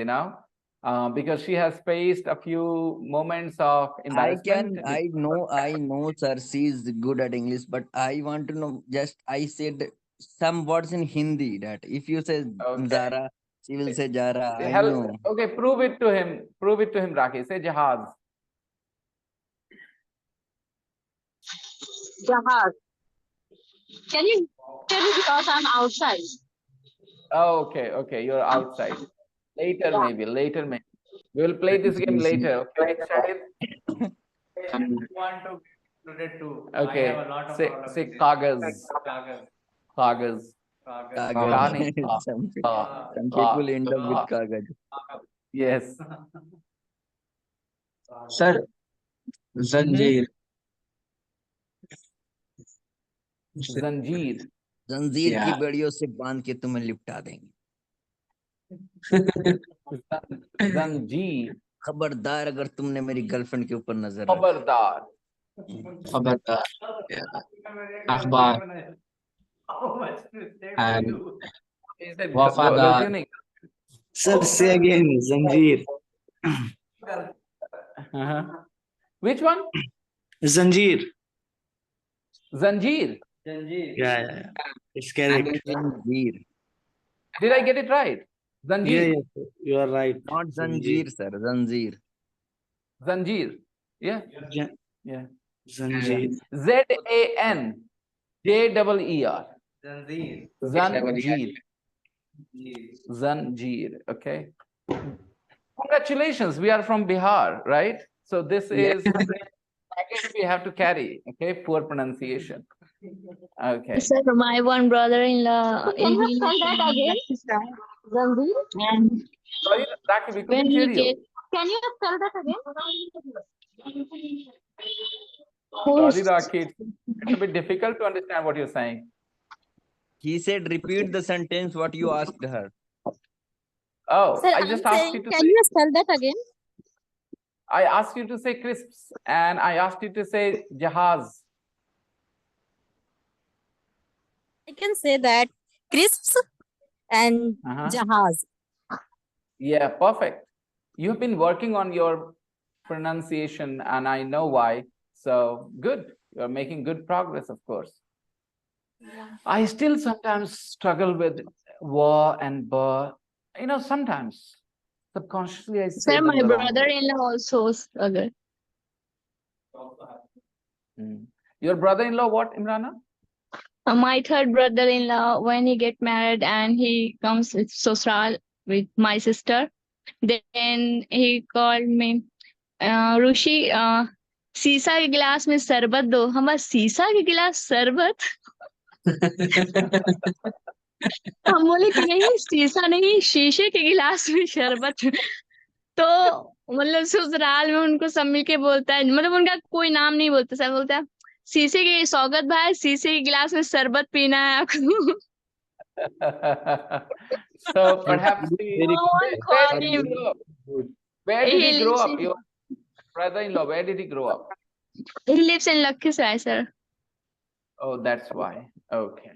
because she has faced a few moments of embarrassment. I know, sir. She is good at English, but I want to know. Just I said some words in Hindi. That if you say Okay. Zara, she will say Jara. I Help. know. Okay, prove it to him. Prove it to him, Rakhi. Say jahaz. Jahaz. Can you tell me because I'm outside? Oh, okay. You're outside. Later, Yeah. maybe. Later, maybe. We will play this It's game easy. later. Okay, Shahid? I want to get included too. Okay. I have a lot of Say problems say with this. kagaz. Kagaz. Kagaz. Kagaz. Oh, Ka Kagaj. nahi, ka. Some Ka. people end up with Kagaj. Yes. sir, Zanjeer. Zanjeer. जंजीर की Yeah. बेड़ियों से बांध के तुम्हें लिपटा देंगे. Zanjeer. खबरदार अगर तुमने मेरी गर्लफ्रेंड के ऊपर नजर रखी. Khabardar. Khabardaar. Yeah. Akhbar. How much mistake we And do? Is it Wafadar. galti nahi? Sir, say again, Zanjeer. Uh-huh. Which one? Zanjeer. Zanjeer. Yeah. It's And correct. जंजीर. Did I get it right? Zanjeer. Yeah, sir. You are right. Not जंजीर, sir. जंजीर. Zanjeer. Yeah. Ja- Yeah. Zanjeer. Zanjeer. Zanjeer. Zanjeer. Zanjeer. Okay. Congratulations. We are from Bihar, right? So this Yeah. is package we have to carry. Okay. Poor pronunciation. Okay. Sir, my one brother-in-law. Can you spell that again? Zanjeer. And Sorry, Rakhi, we when couldn't hear he you. get, can you spell that again? Sorry, Rakhi. It's a bit difficult to understand what you're saying. He said, repeat the sentence what you asked her. Oh, Sir, I I'm just asked saying, you to can say, you spell that again? I asked you to say crisps and I asked you to say jahaz. I can say that crisps and Uh-huh. jahaz. Yeah, perfect. You've been working on your pronunciation and I know why. So good. You're making good progress, of course. I still sometimes struggle with wa and ba. Sometimes subconsciously I say Sir, them my the wrong way. brother-in-law also struggle. Your brother-in-law, what, Imrana? My third brother-in-law, when he get married and he comes with social with my sister, then he called me, Rushi, शीशा के गिलास में शरबत दो. हमारा शीशा के गिलास शरबत. हम बोले कि नहीं, शीशा नहीं, शीशे के गिलास में शरबत. तो मतलब ससुराल में उनको सब मिलके बोलता है, मतलब उनका कोई नाम नहीं बोलता, सब बोलता है शीशे के सौगत भाई, शीशे के गिलास में शरबत पीना है आपको. So perhaps Very where did he grow up? Where did he grow up? in, Your brother-in-law, where did he grow up? he lives in Lakhisai, sir. Oh, that's why. Okay.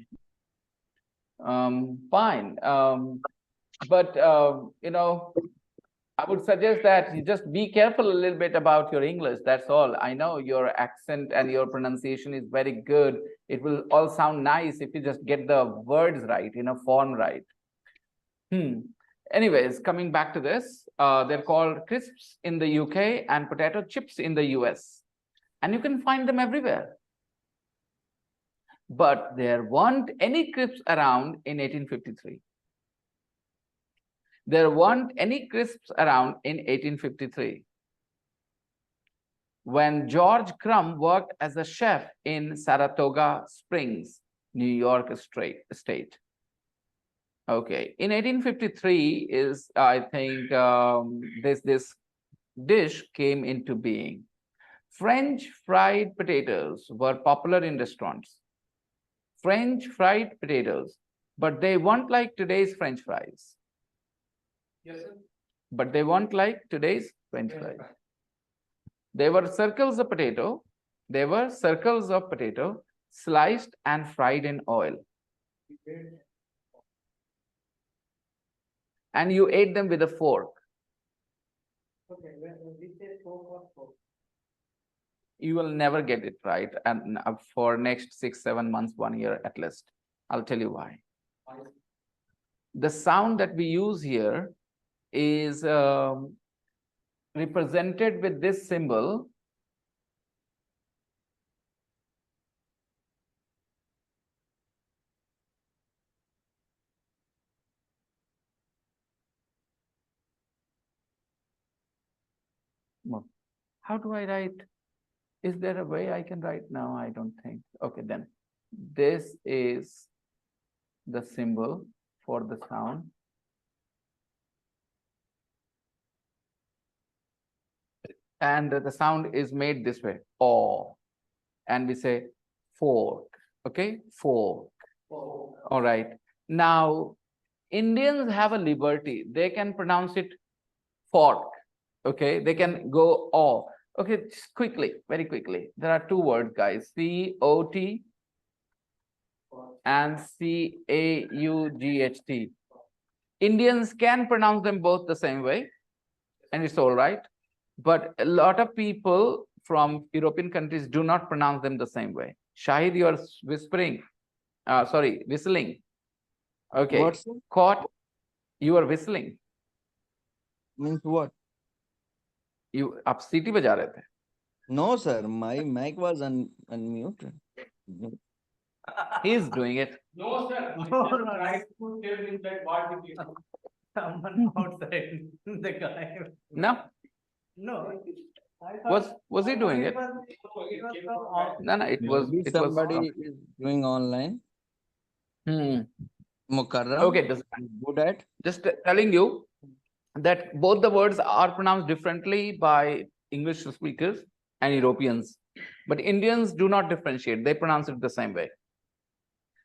Fine. But I would suggest that you just be careful a little bit about your English. That's all. I know your accent and your pronunciation is very good. It will all sound nice if you just get the words right, form right. Anyways, coming back to this, they're called crisps in the UK and potato chips in the US. And you can find them everywhere. But there weren't any crisps around in 1853. There weren't any crisps around in 1853. When George Crumb worked as a chef in Saratoga Springs, New York State. Okay, in 1853 is, I think, this dish came into being. French fried potatoes were popular in restaurants. French fried potatoes, but they weren't like today's French fries. Yes, sir. But they weren't like today's French fries. They were circles of potato. They were circles of potato sliced and fried in oil. And you ate them with a fork. Okay, we say fork or fork. You will never get it right, and for next 6-7 months, 1 year at least. I'll tell you why. The sound that we use here is represented with this symbol. How do I write? Is there a way I can write now? I don't think. Okay, then this is the symbol for the sound. And the sound is made this way, oh, and we say fork, okay, fork. All right. Now, Indians have a liberty. They can pronounce it fork, okay? They can go oh. Okay, just quickly, very quickly. There are two words, guys, C-O-T and C-A-U-G-H-T. Indians can pronounce them both the same way, and it's all right. But a lot of people from European countries do not pronounce them the same way. Shahid, you are whispering. Whistling. Okay. What, sir? Caught, you are whistling. Means what? You आप सीटी बजा रहे थे. No, sir. My mic was unmuted. He is doing it. No, sir. No, I could tell him that what it is. Someone outside the guy. No. No. I thought Was he doing it? was from off. No, it was. Maybe It was. somebody is doing online. Mukarram. Okay, is good at. just telling you that both the words are pronounced differently by English speakers and Europeans, but Indians do not differentiate. They pronounce it the same way.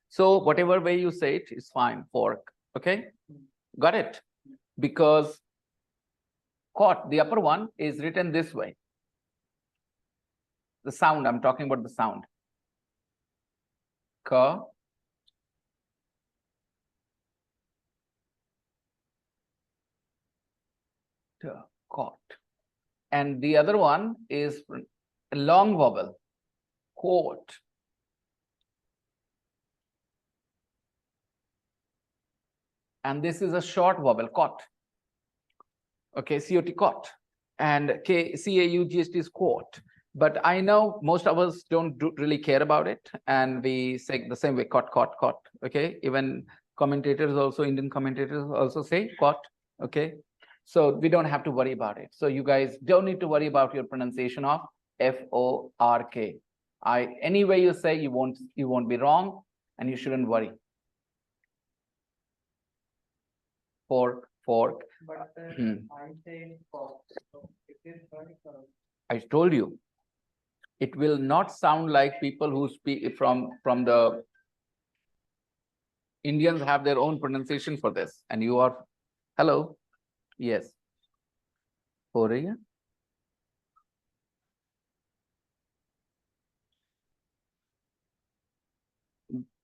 So whatever way you say it is fine. Fork. Okay, got it? Because caught, the upper one, is written this way. The sound, I'm talking about the sound. Ka. Caught. And the other one is a long vowel. Caught. And this is a short vowel, caught. Okay, C-O-T, caught. And C-A-U-G-H-T is caught. But I know most of us don't really care about it. And we say the same way, caught, caught, caught. Okay, even commentators also, Indian commentators also say caught. Okay, so we don't have to worry about it. So you guys don't need to worry about your pronunciation of F-O-R-K. Any way you say, you won't be wrong, and you shouldn't worry. Fork. But I say fork. So it is very correct. I told you, it will not sound like people who speak from the Indians have their own pronunciation for this, and you are, hello, yes, हो रही है?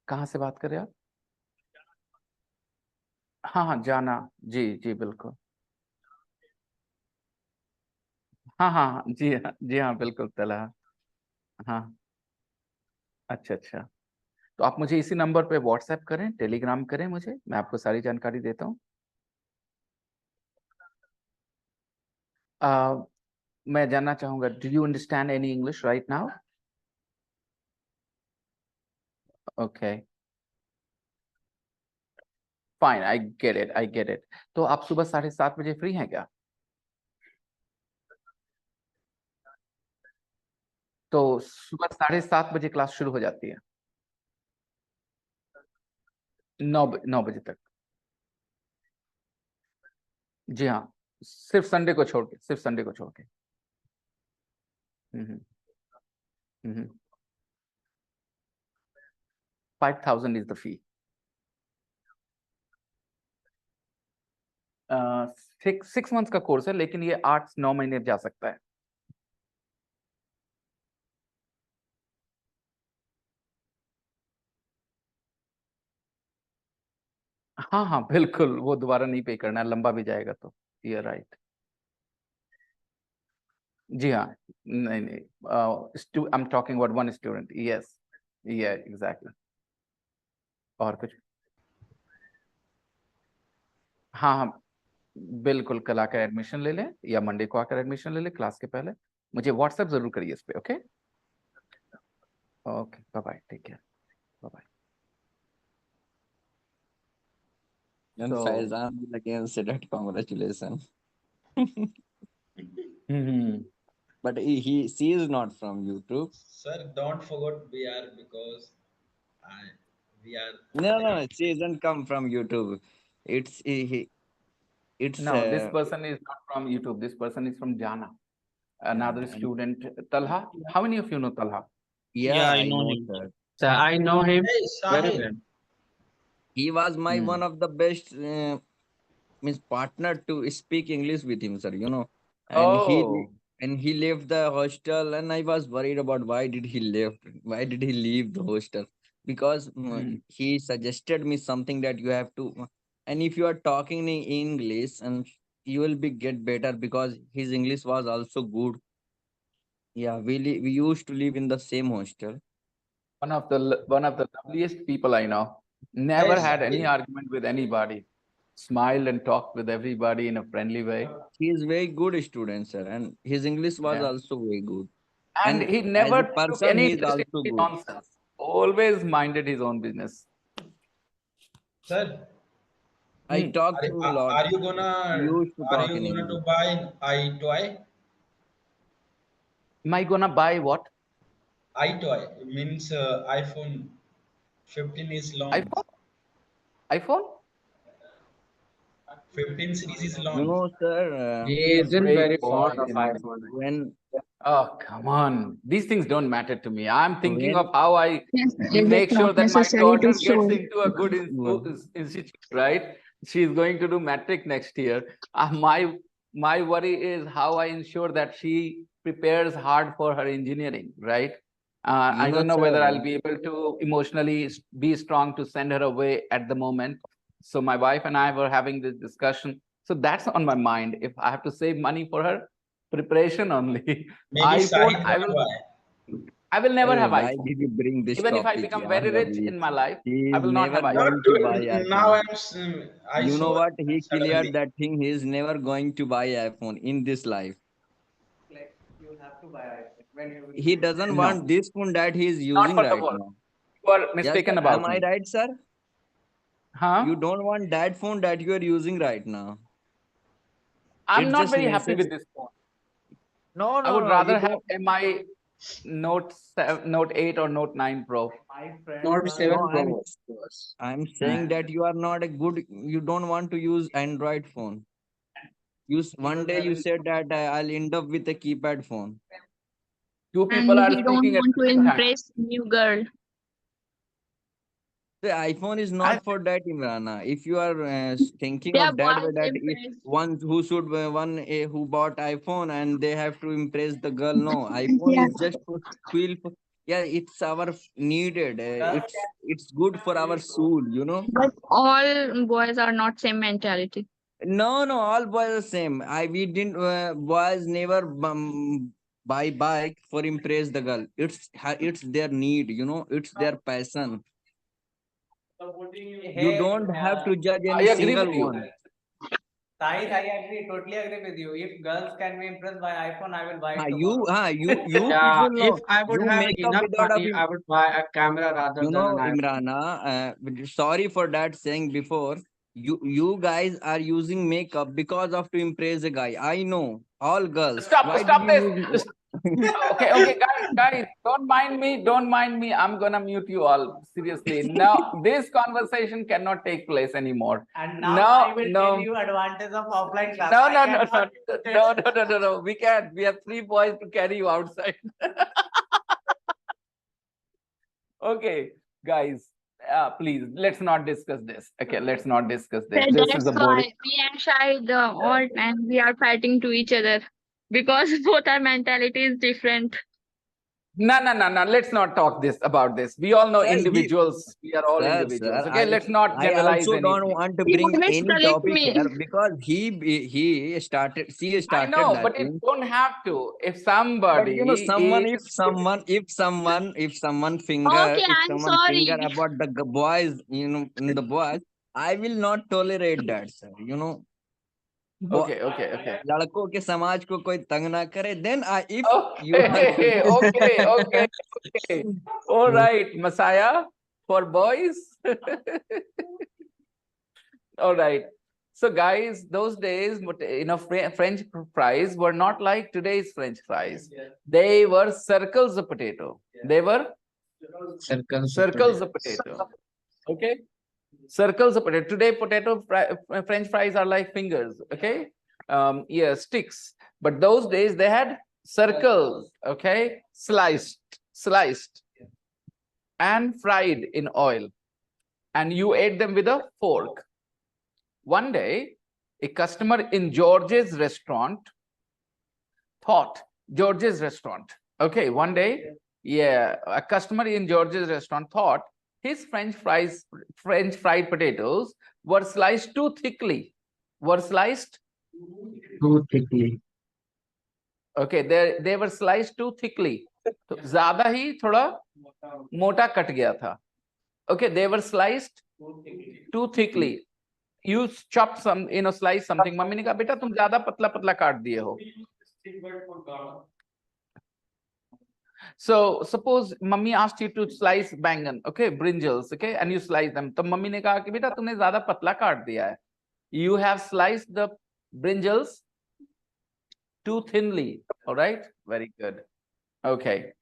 कहाँ से बात कर रहे हैं आप? हाँ, जाना, जी बिल्कुल. हाँ, जी हाँ, बिल्कुल तला. हाँ, अच्छा. तो आप मुझे इसी नंबर पे व्हाट्सएप करें, टेलीग्राम करें मुझे, मैं आपको सारी जानकारी देता हूँ. मैं जानना चाहूंगा, do you understand any English right now? Okay. Fine, I get it, I get it. तो आप सुबह 7:30 बजे फ्री हैं क्या? तो सुबह 7:30 बजे क्लास शुरू हो जाती है, 9 बजे तक। जी हाँ, सिर्फ संडे को छोड़ के, सिर्फ संडे को छोड़ के। हम्म, हम्म। 5,000 is the fee. 6 months का कोर्स है, लेकिन ये 8-9 महीने जा सकता है। हाँ हाँ बिल्कुल, वो दोबारा नहीं पे करना है, लंबा भी जाएगा तो। ये राइट। जी हाँ, नहीं नहीं, I am talking about one student. Yes, ये एग्जैक्टली। और कुछ? हाँ हाँ बिल्कुल, कल आकर एडमिशन ले लें या मंडे को आकर एडमिशन ले लें क्लास के पहले। मुझे व्हाट्सएप जरूर करिए इस पे। Okay okay, bye bye, take care, bye bye. And So, Faizan will again say that congratulations. But she is not from YouTube. Sir, don't forget we are because I we are No, she doesn't come from YouTube. It's it's no, this person is not from YouTube. This person is from Jana. Another student, Talha. How many of you know Talha? yeah, I I know know, him. sir. So I know him Hey very Sahil. well. He was my Hmm. one of the best means partner to speak English with him, sir. You know, and Oh, he left the hostel, and I was worried about why did he left? Why did he leave the hostel? Because hmm. he suggested me something that you have to, and if you are talking in English, and you will be get better because his English was also good. Yeah, we used to live in the same hostel. One of the loveliest people I know. Hey Never had any Sahil. argument with anybody. Smiled and talked with everybody in a friendly way. He is very good student, sir, and his English was Yeah. also very good. And And he as never a took person, any he is interest in also any good. nonsense. Always minded his own business. Sir, I Hmm. talk to him a lot. are you We gonna used to talk in to English. buy iToy? Am I gonna buy what? iToy means iPhone 15 is launch. iPhone? iPhone? 15 series is You launch. know, sir, He A isn't brave very boy, fond of iPhone. when Oh, come on. These things don't matter to me. I'm thinking when of how I Yes, is it make not sure that my necessary to daughter gets show? into a good institute, right? She's going to do matric next year. My worry is how I ensure that she prepares hard for her engineering, right? you I know, don't know whether I'll sir, be able to emotionally be strong to send her away at the moment. So my wife and I were having this discussion. So that's on my mind. If I have to save money for her, preparation only. Maybe iPhone, Sahil gonna buy. I will never have why iPhone. did you bring this Even if I topic? become Yeah, very rich in my life, he I is will not never have Not iPhone. going to buy now iPhone. I You know saw what? He cleared suddenly. that thing. He is never going to buy iPhone in this life. Like you have to buy iPhone when you will He be doesn't No, want this phone that he is not using for the right world. now. You are Yes, sir. mistaken Am about I me. right, sir? Huh? You don't want that phone that you are using right now. I'm It's not just very happy necessary. with this phone. No, I no, would no. You rather have don't. MI Note 7, Note 8 or Note 9 Pro. my friends Note are No, 7 Pro I'm was. I'm saying that you are not a good. You don't want to use Android phone. he One was day you having said that I'll end up with a keypad phone. Two And people are he don't speaking at want the to same time. impress new girl. The iPhone is I, not for that, Imrana. If you are thinking Their of that way, boys that impress. one who should who bought iPhone and they have to impress the girl. No, iPhone Yeah. is just for feel. Yeah, it's our needed. It's good for our soul. You know. But all boys are not same mentality. No, no, all boys are same. We didn't boys never buy bike for impress the girl. It's their need. You know, it's their passion. You don't have to judge I any agree with single you. one. Sahid, I agree, totally agree with you. If girls can be impressed by iPhone, I will buy it tomorrow. You Yeah, people if know, I would you have make up enough without money, I would buy a camera rather you than know, an iPhone. Imrana, sorry for that saying before. You guys are using makeup because of to impress a guy. I know all girls. Stop, Why did stop you this. use? Okay, okay, guys, don't mind me. Don't mind me. I'm gonna mute you all. Seriously. Now, this conversation cannot take place anymore. And now No, I will tell no. you advantage of offline class. No, I no, no, no, cannot no, no, no, no, no. We can't. We have 3 boys to carry you outside. Okay, guys, please, let's not discuss this. Okay, let's not discuss this. So This is that's a boring. why me and Shahid all time we are fighting to each other because both our mentality is different. No, no, no, no. Let's not talk this about this. We all know Sir, individuals. We are all sir, individuals. Okay, let's not I generalize also don't anything. want to You bring always any correct topic me. here because she I started know, that but it thing. don't have to. If But you know, somebody is Okay, if I'm someone finger sorry. about the boys, you know, in the boys, I will not tolerate that, sir. You know, okay, okay, okay. लड़कों के समाज को कोई तंग ना करे. Then if you are Okay, okay, okay, okay. All right, Messiah for boys. All right. So, guys, those days, French fries were not like today's French fries. They were circles of potato. They were circles of potato. Okay, circles of potato. Today, French fries are like fingers. Okay, yeah, sticks. But those days they had circles. Okay, sliced, and fried in oil, and you ate them with a fork. One day, a customer in George's restaurant thought, George's restaurant. Okay, one day, yeah, a customer in George's restaurant thought his French fried potatoes were sliced too thickly. Were sliced Too thickly. Okay, they were sliced too thickly. तो ज्यादा ही थोड़ा मोटा cut गया था. Okay, they were sliced too thickly. You chopped some, slice something. Mummy ने कहा बेटा तुम ज्यादा पतला पतला काट दिए हो. So suppose mummy asked you to slice bangan, okay, brinjals, okay, and you slice them. तो मम्मी ने कहा कि बेटा तुमने ज्यादा पतला काट दिया है. You have sliced the brinjals too thinly. All right, very good. Okay.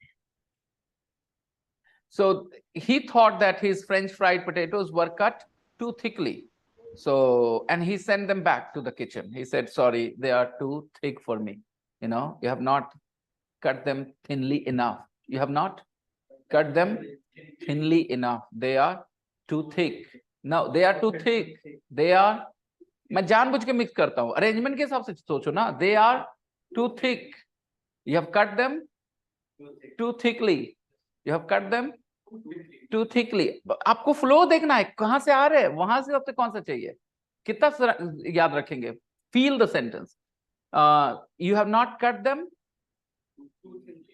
So he thought that his French fried potatoes were cut too thickly. So, and he sent them back to the kitchen. He said, sorry, they are too thick for me. You have not cut them thinly enough. You have not cut them thinly enough. They are too thick. No, they are too thick. They are, मैं जानबूझ के mix करता हूँ. Arrangement के हिसाब से सोचो ना. They are too thick. You have cut them too thickly. You have cut them too thickly. आपको फ्लो देखना है, कहां से आ रहे हैं, वहां से आपसे कौन सा चाहिए, कितना याद रखेंगे. Feel the sentence. You have not cut them.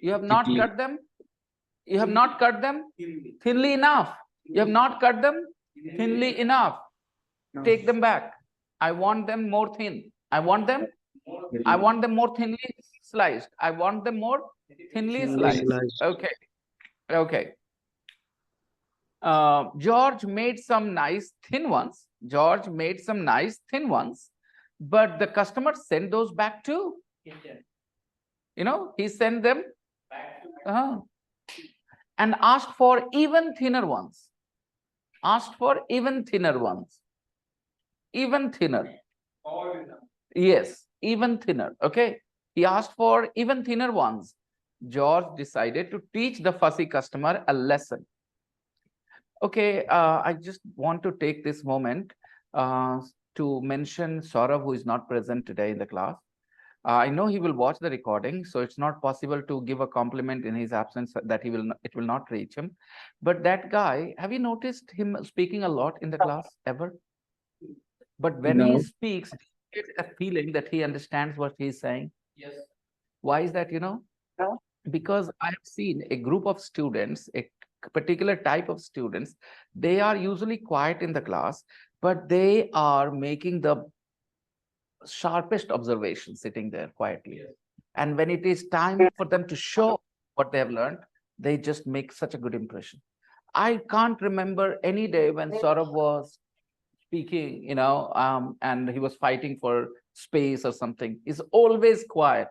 You have not cut them. You have not cut them thinly enough. You have not cut them thinly enough. Take them back. I want them more thin. I want them more thinly sliced. I want them more thinly sliced. Okay. Okay. George made some nice thin ones. George made some nice thin ones, but the customer sent those back too. He sent them and asked for even thinner ones. Asked for even thinner ones. Even thinner. Yes, even thinner. Okay. He asked for even thinner ones. George decided to teach the fussy customer a lesson. Okay, I just want to take this moment to mention Saurav, who is not present today in the class. I know he will watch the recording, so it's not possible to give a compliment in his absence that it will not reach him. But that guy, have you noticed him speaking a lot in the class ever? But when he speaks, it's a feeling that he understands what he's saying. Yes. Why is that, Because I have seen a group of students, a particular type of students, they are usually quiet in the class, but they are making the sharpest observation sitting there quietly. And when it is time for them to show what they have learned, they just make such a good impression. I can't remember any day when Saurabh was speaking, and he was fighting for space or something. He's always quiet.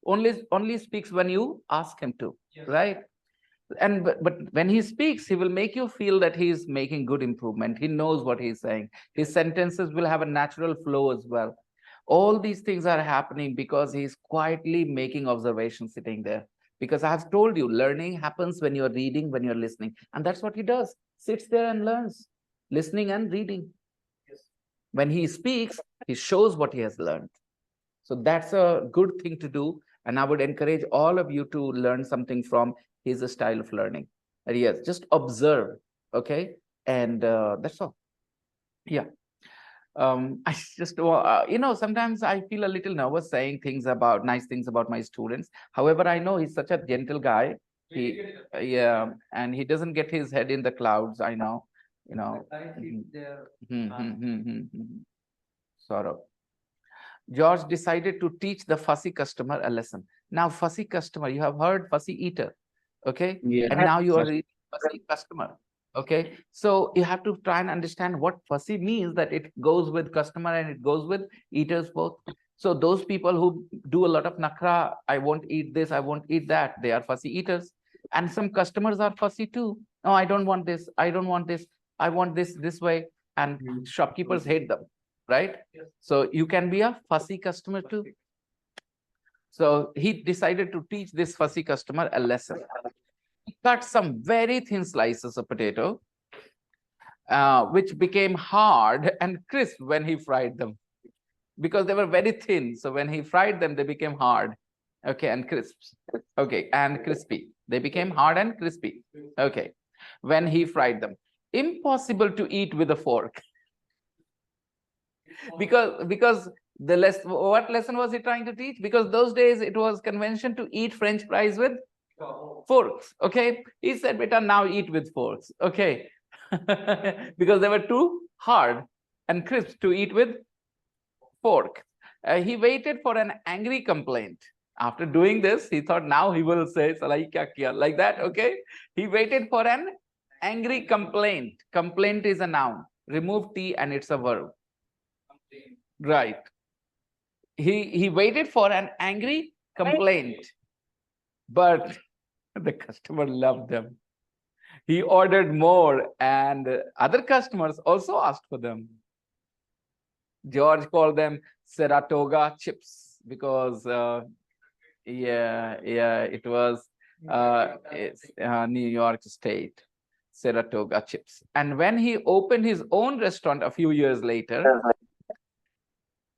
Only speaks when you ask him to, right? And but when he speaks, he will make you feel that he is making good improvement. He knows what he's saying. His sentences will have a natural flow as well. All these things are happening because he's quietly making observations sitting there. Because I have told you, learning happens when you're reading, when you're listening. And that's what he does. Sits there and learns, listening and reading. When he speaks, he shows what he has learned. So that's a good thing to do. And I would encourage all of you to learn something from his style of learning. And yes, just observe, okay? And that's all. Yeah. I just, sometimes I feel a little nervous saying nice things about my students. However, I know he's such a gentle guy. Yeah, and he doesn't get his head in the clouds. I know, Sort of. George decided to teach the fussy customer a lesson. Now, fussy customer, you have heard fussy eater, okay? Yeah. And now you are reading fussy customer, okay? So you have to try and understand what fussy means, that it goes with customer and it goes with eaters both. So those people who do a lot of nakra, I won't eat this, I won't eat that, they are fussy eaters. And some customers are fussy too. No, I don't want this, I don't want this, I want this way. And shopkeepers hate them, right? So you can be a fussy customer too. So he decided to teach this fussy customer a lesson. He cut some very thin slices of potato, which became hard and crisp when he fried them, because they were very thin. So when he fried them, they became hard, okay, and crisp, okay, and crispy. They became hard and crispy, okay, when he fried them. Impossible to eat with a fork. Because what lesson was he trying to teach? Because those days it was convention to eat French fries with forks, okay? He said, beta, now eat with forks, okay? Because they were too hard and crisp to eat with fork. He waited for an angry complaint. After doing this, he thought now he will say, Salai kya kiya? Like that, okay? He waited for an angry complaint. Complaint is a noun. Remove T and it's a verb. Right. He waited for an angry complaint, but the customer loved them. He ordered more, and other customers also asked for them. George called them Saratoga chips because, it was New York State, Saratoga chips. And when he opened his own restaurant a few years later,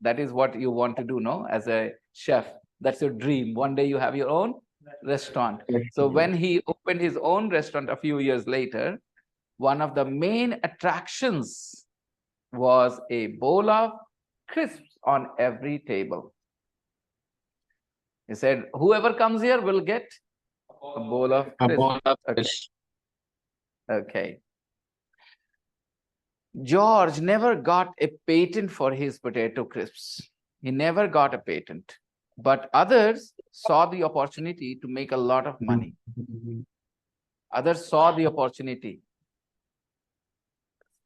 that is what you want to do, no? As a chef, that's your dream. One day you have your own restaurant. So when he opened his own restaurant a few years later, one of the main attractions was a bowl of crisps on every table. He said, whoever comes here will get a bowl of crisps. Okay. George never got a patent for his potato crisps. He never got a patent, but others saw the opportunity to make a lot of money. Others saw the opportunity.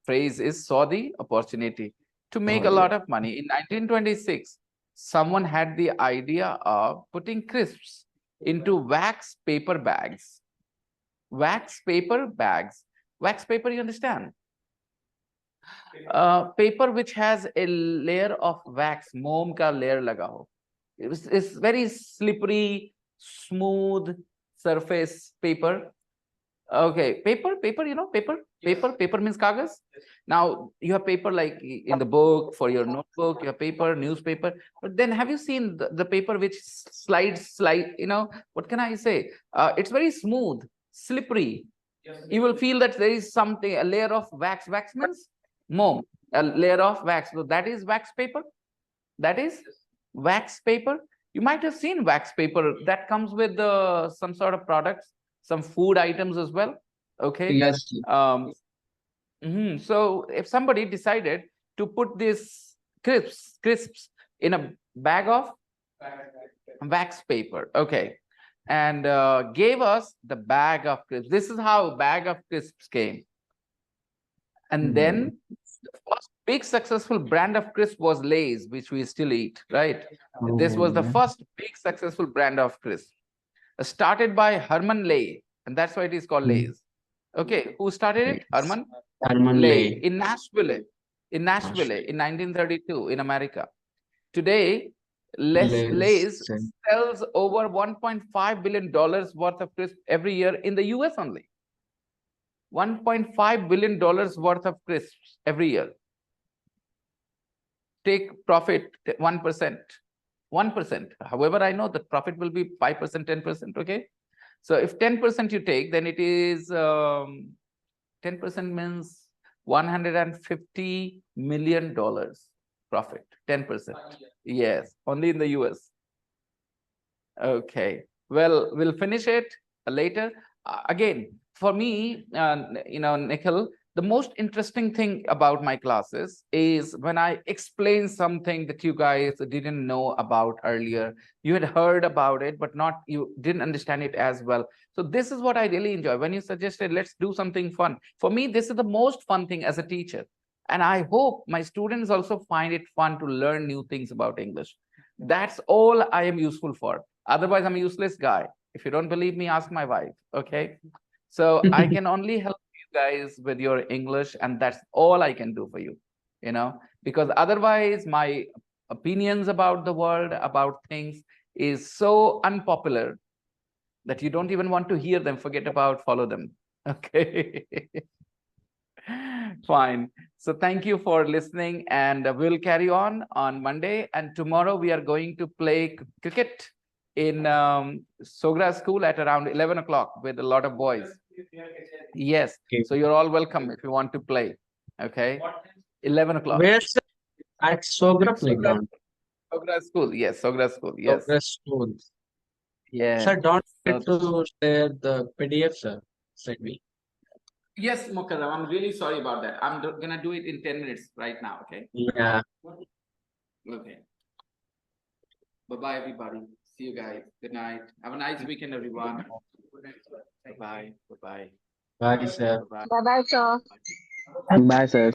Phrase is saw the opportunity to make a lot of money. In 1926, someone had the idea of putting crisps into wax paper bags. Wax paper bags. Wax paper, you understand? Paper which has a layer of wax, moam ka layer laga ho. It's very slippery, smooth surface paper. Okay, paper, paper means kagas. Now you have paper like in the book for your notebook, you have paper, newspaper. But then have you seen the paper which slides, what can I say? It's very smooth, slippery. You will feel that there is something, a layer of wax. Wax means moam, a layer of wax. So that is wax paper. That is wax paper. You might have seen wax paper that comes with some sort of products, some food items as well. Okay. Yes. So if somebody decided to put these crisps in a bag of wax paper. Okay. And gave us the bag of crisps. This is how bag of crisps came. And then the first big successful brand of crisp was Lay's, which we still eat, right? This was the first big successful brand of crisp. Started by Herman Lay, and that's why it is called Lay's. Okay, who started it? Herman Lay in Nashville, in 1932 in America. Today, Lay's sells over $1.5 billion worth of crisp every year in the US only. $1.5 billion worth of crisps every year. Take profit 1%. 1%. However, I know that profit will be 5%, 10%. Okay. So if 10% you take, then it is 10% means $150 million profit. 10%. Yes, only in the US. Okay. Well, we'll finish it later. Again, for me, Nikhil, the most interesting thing about my classes is when I explain something that you guys didn't know about earlier. You had heard about it, but you didn't understand it as well. So this is what I really enjoy. When you suggested, let's do something fun. For me, this is the most fun thing as a teacher. And I hope my students also find it fun to learn new things about English. That's all I am useful for. Otherwise, I'm a useless guy. If you don't believe me, ask my wife. Okay. So I can only help you guys with your English, and that's all I can do for you, because otherwise my opinions about the world, about things is so unpopular that you don't even want to hear them, forget about follow them. Okay. Fine. So thank you for listening, and we'll carry on Monday. And tomorrow we are going to play cricket in Sogra school at around 11 o'clock with a lot of boys. Yes. Okay. So you're all welcome if you want to play. Okay. 11 o'clock. Where's at Sogra playground? Sogra school. Yes. Sogra school. Yes. Sogra school. Yeah. Sir, don't forget to share the PDF, sir. Said me. Yes, Mukadam. I'm really sorry about that. I'm gonna do it in 10 minutes right now. Okay. Yeah. Okay. Bye-bye, everybody. See you guys. Good night. Have a nice weekend, everyone. Bye-bye. Bye-bye. Bye, sir. Bye-bye. Bye bye, sir. Bye, sir.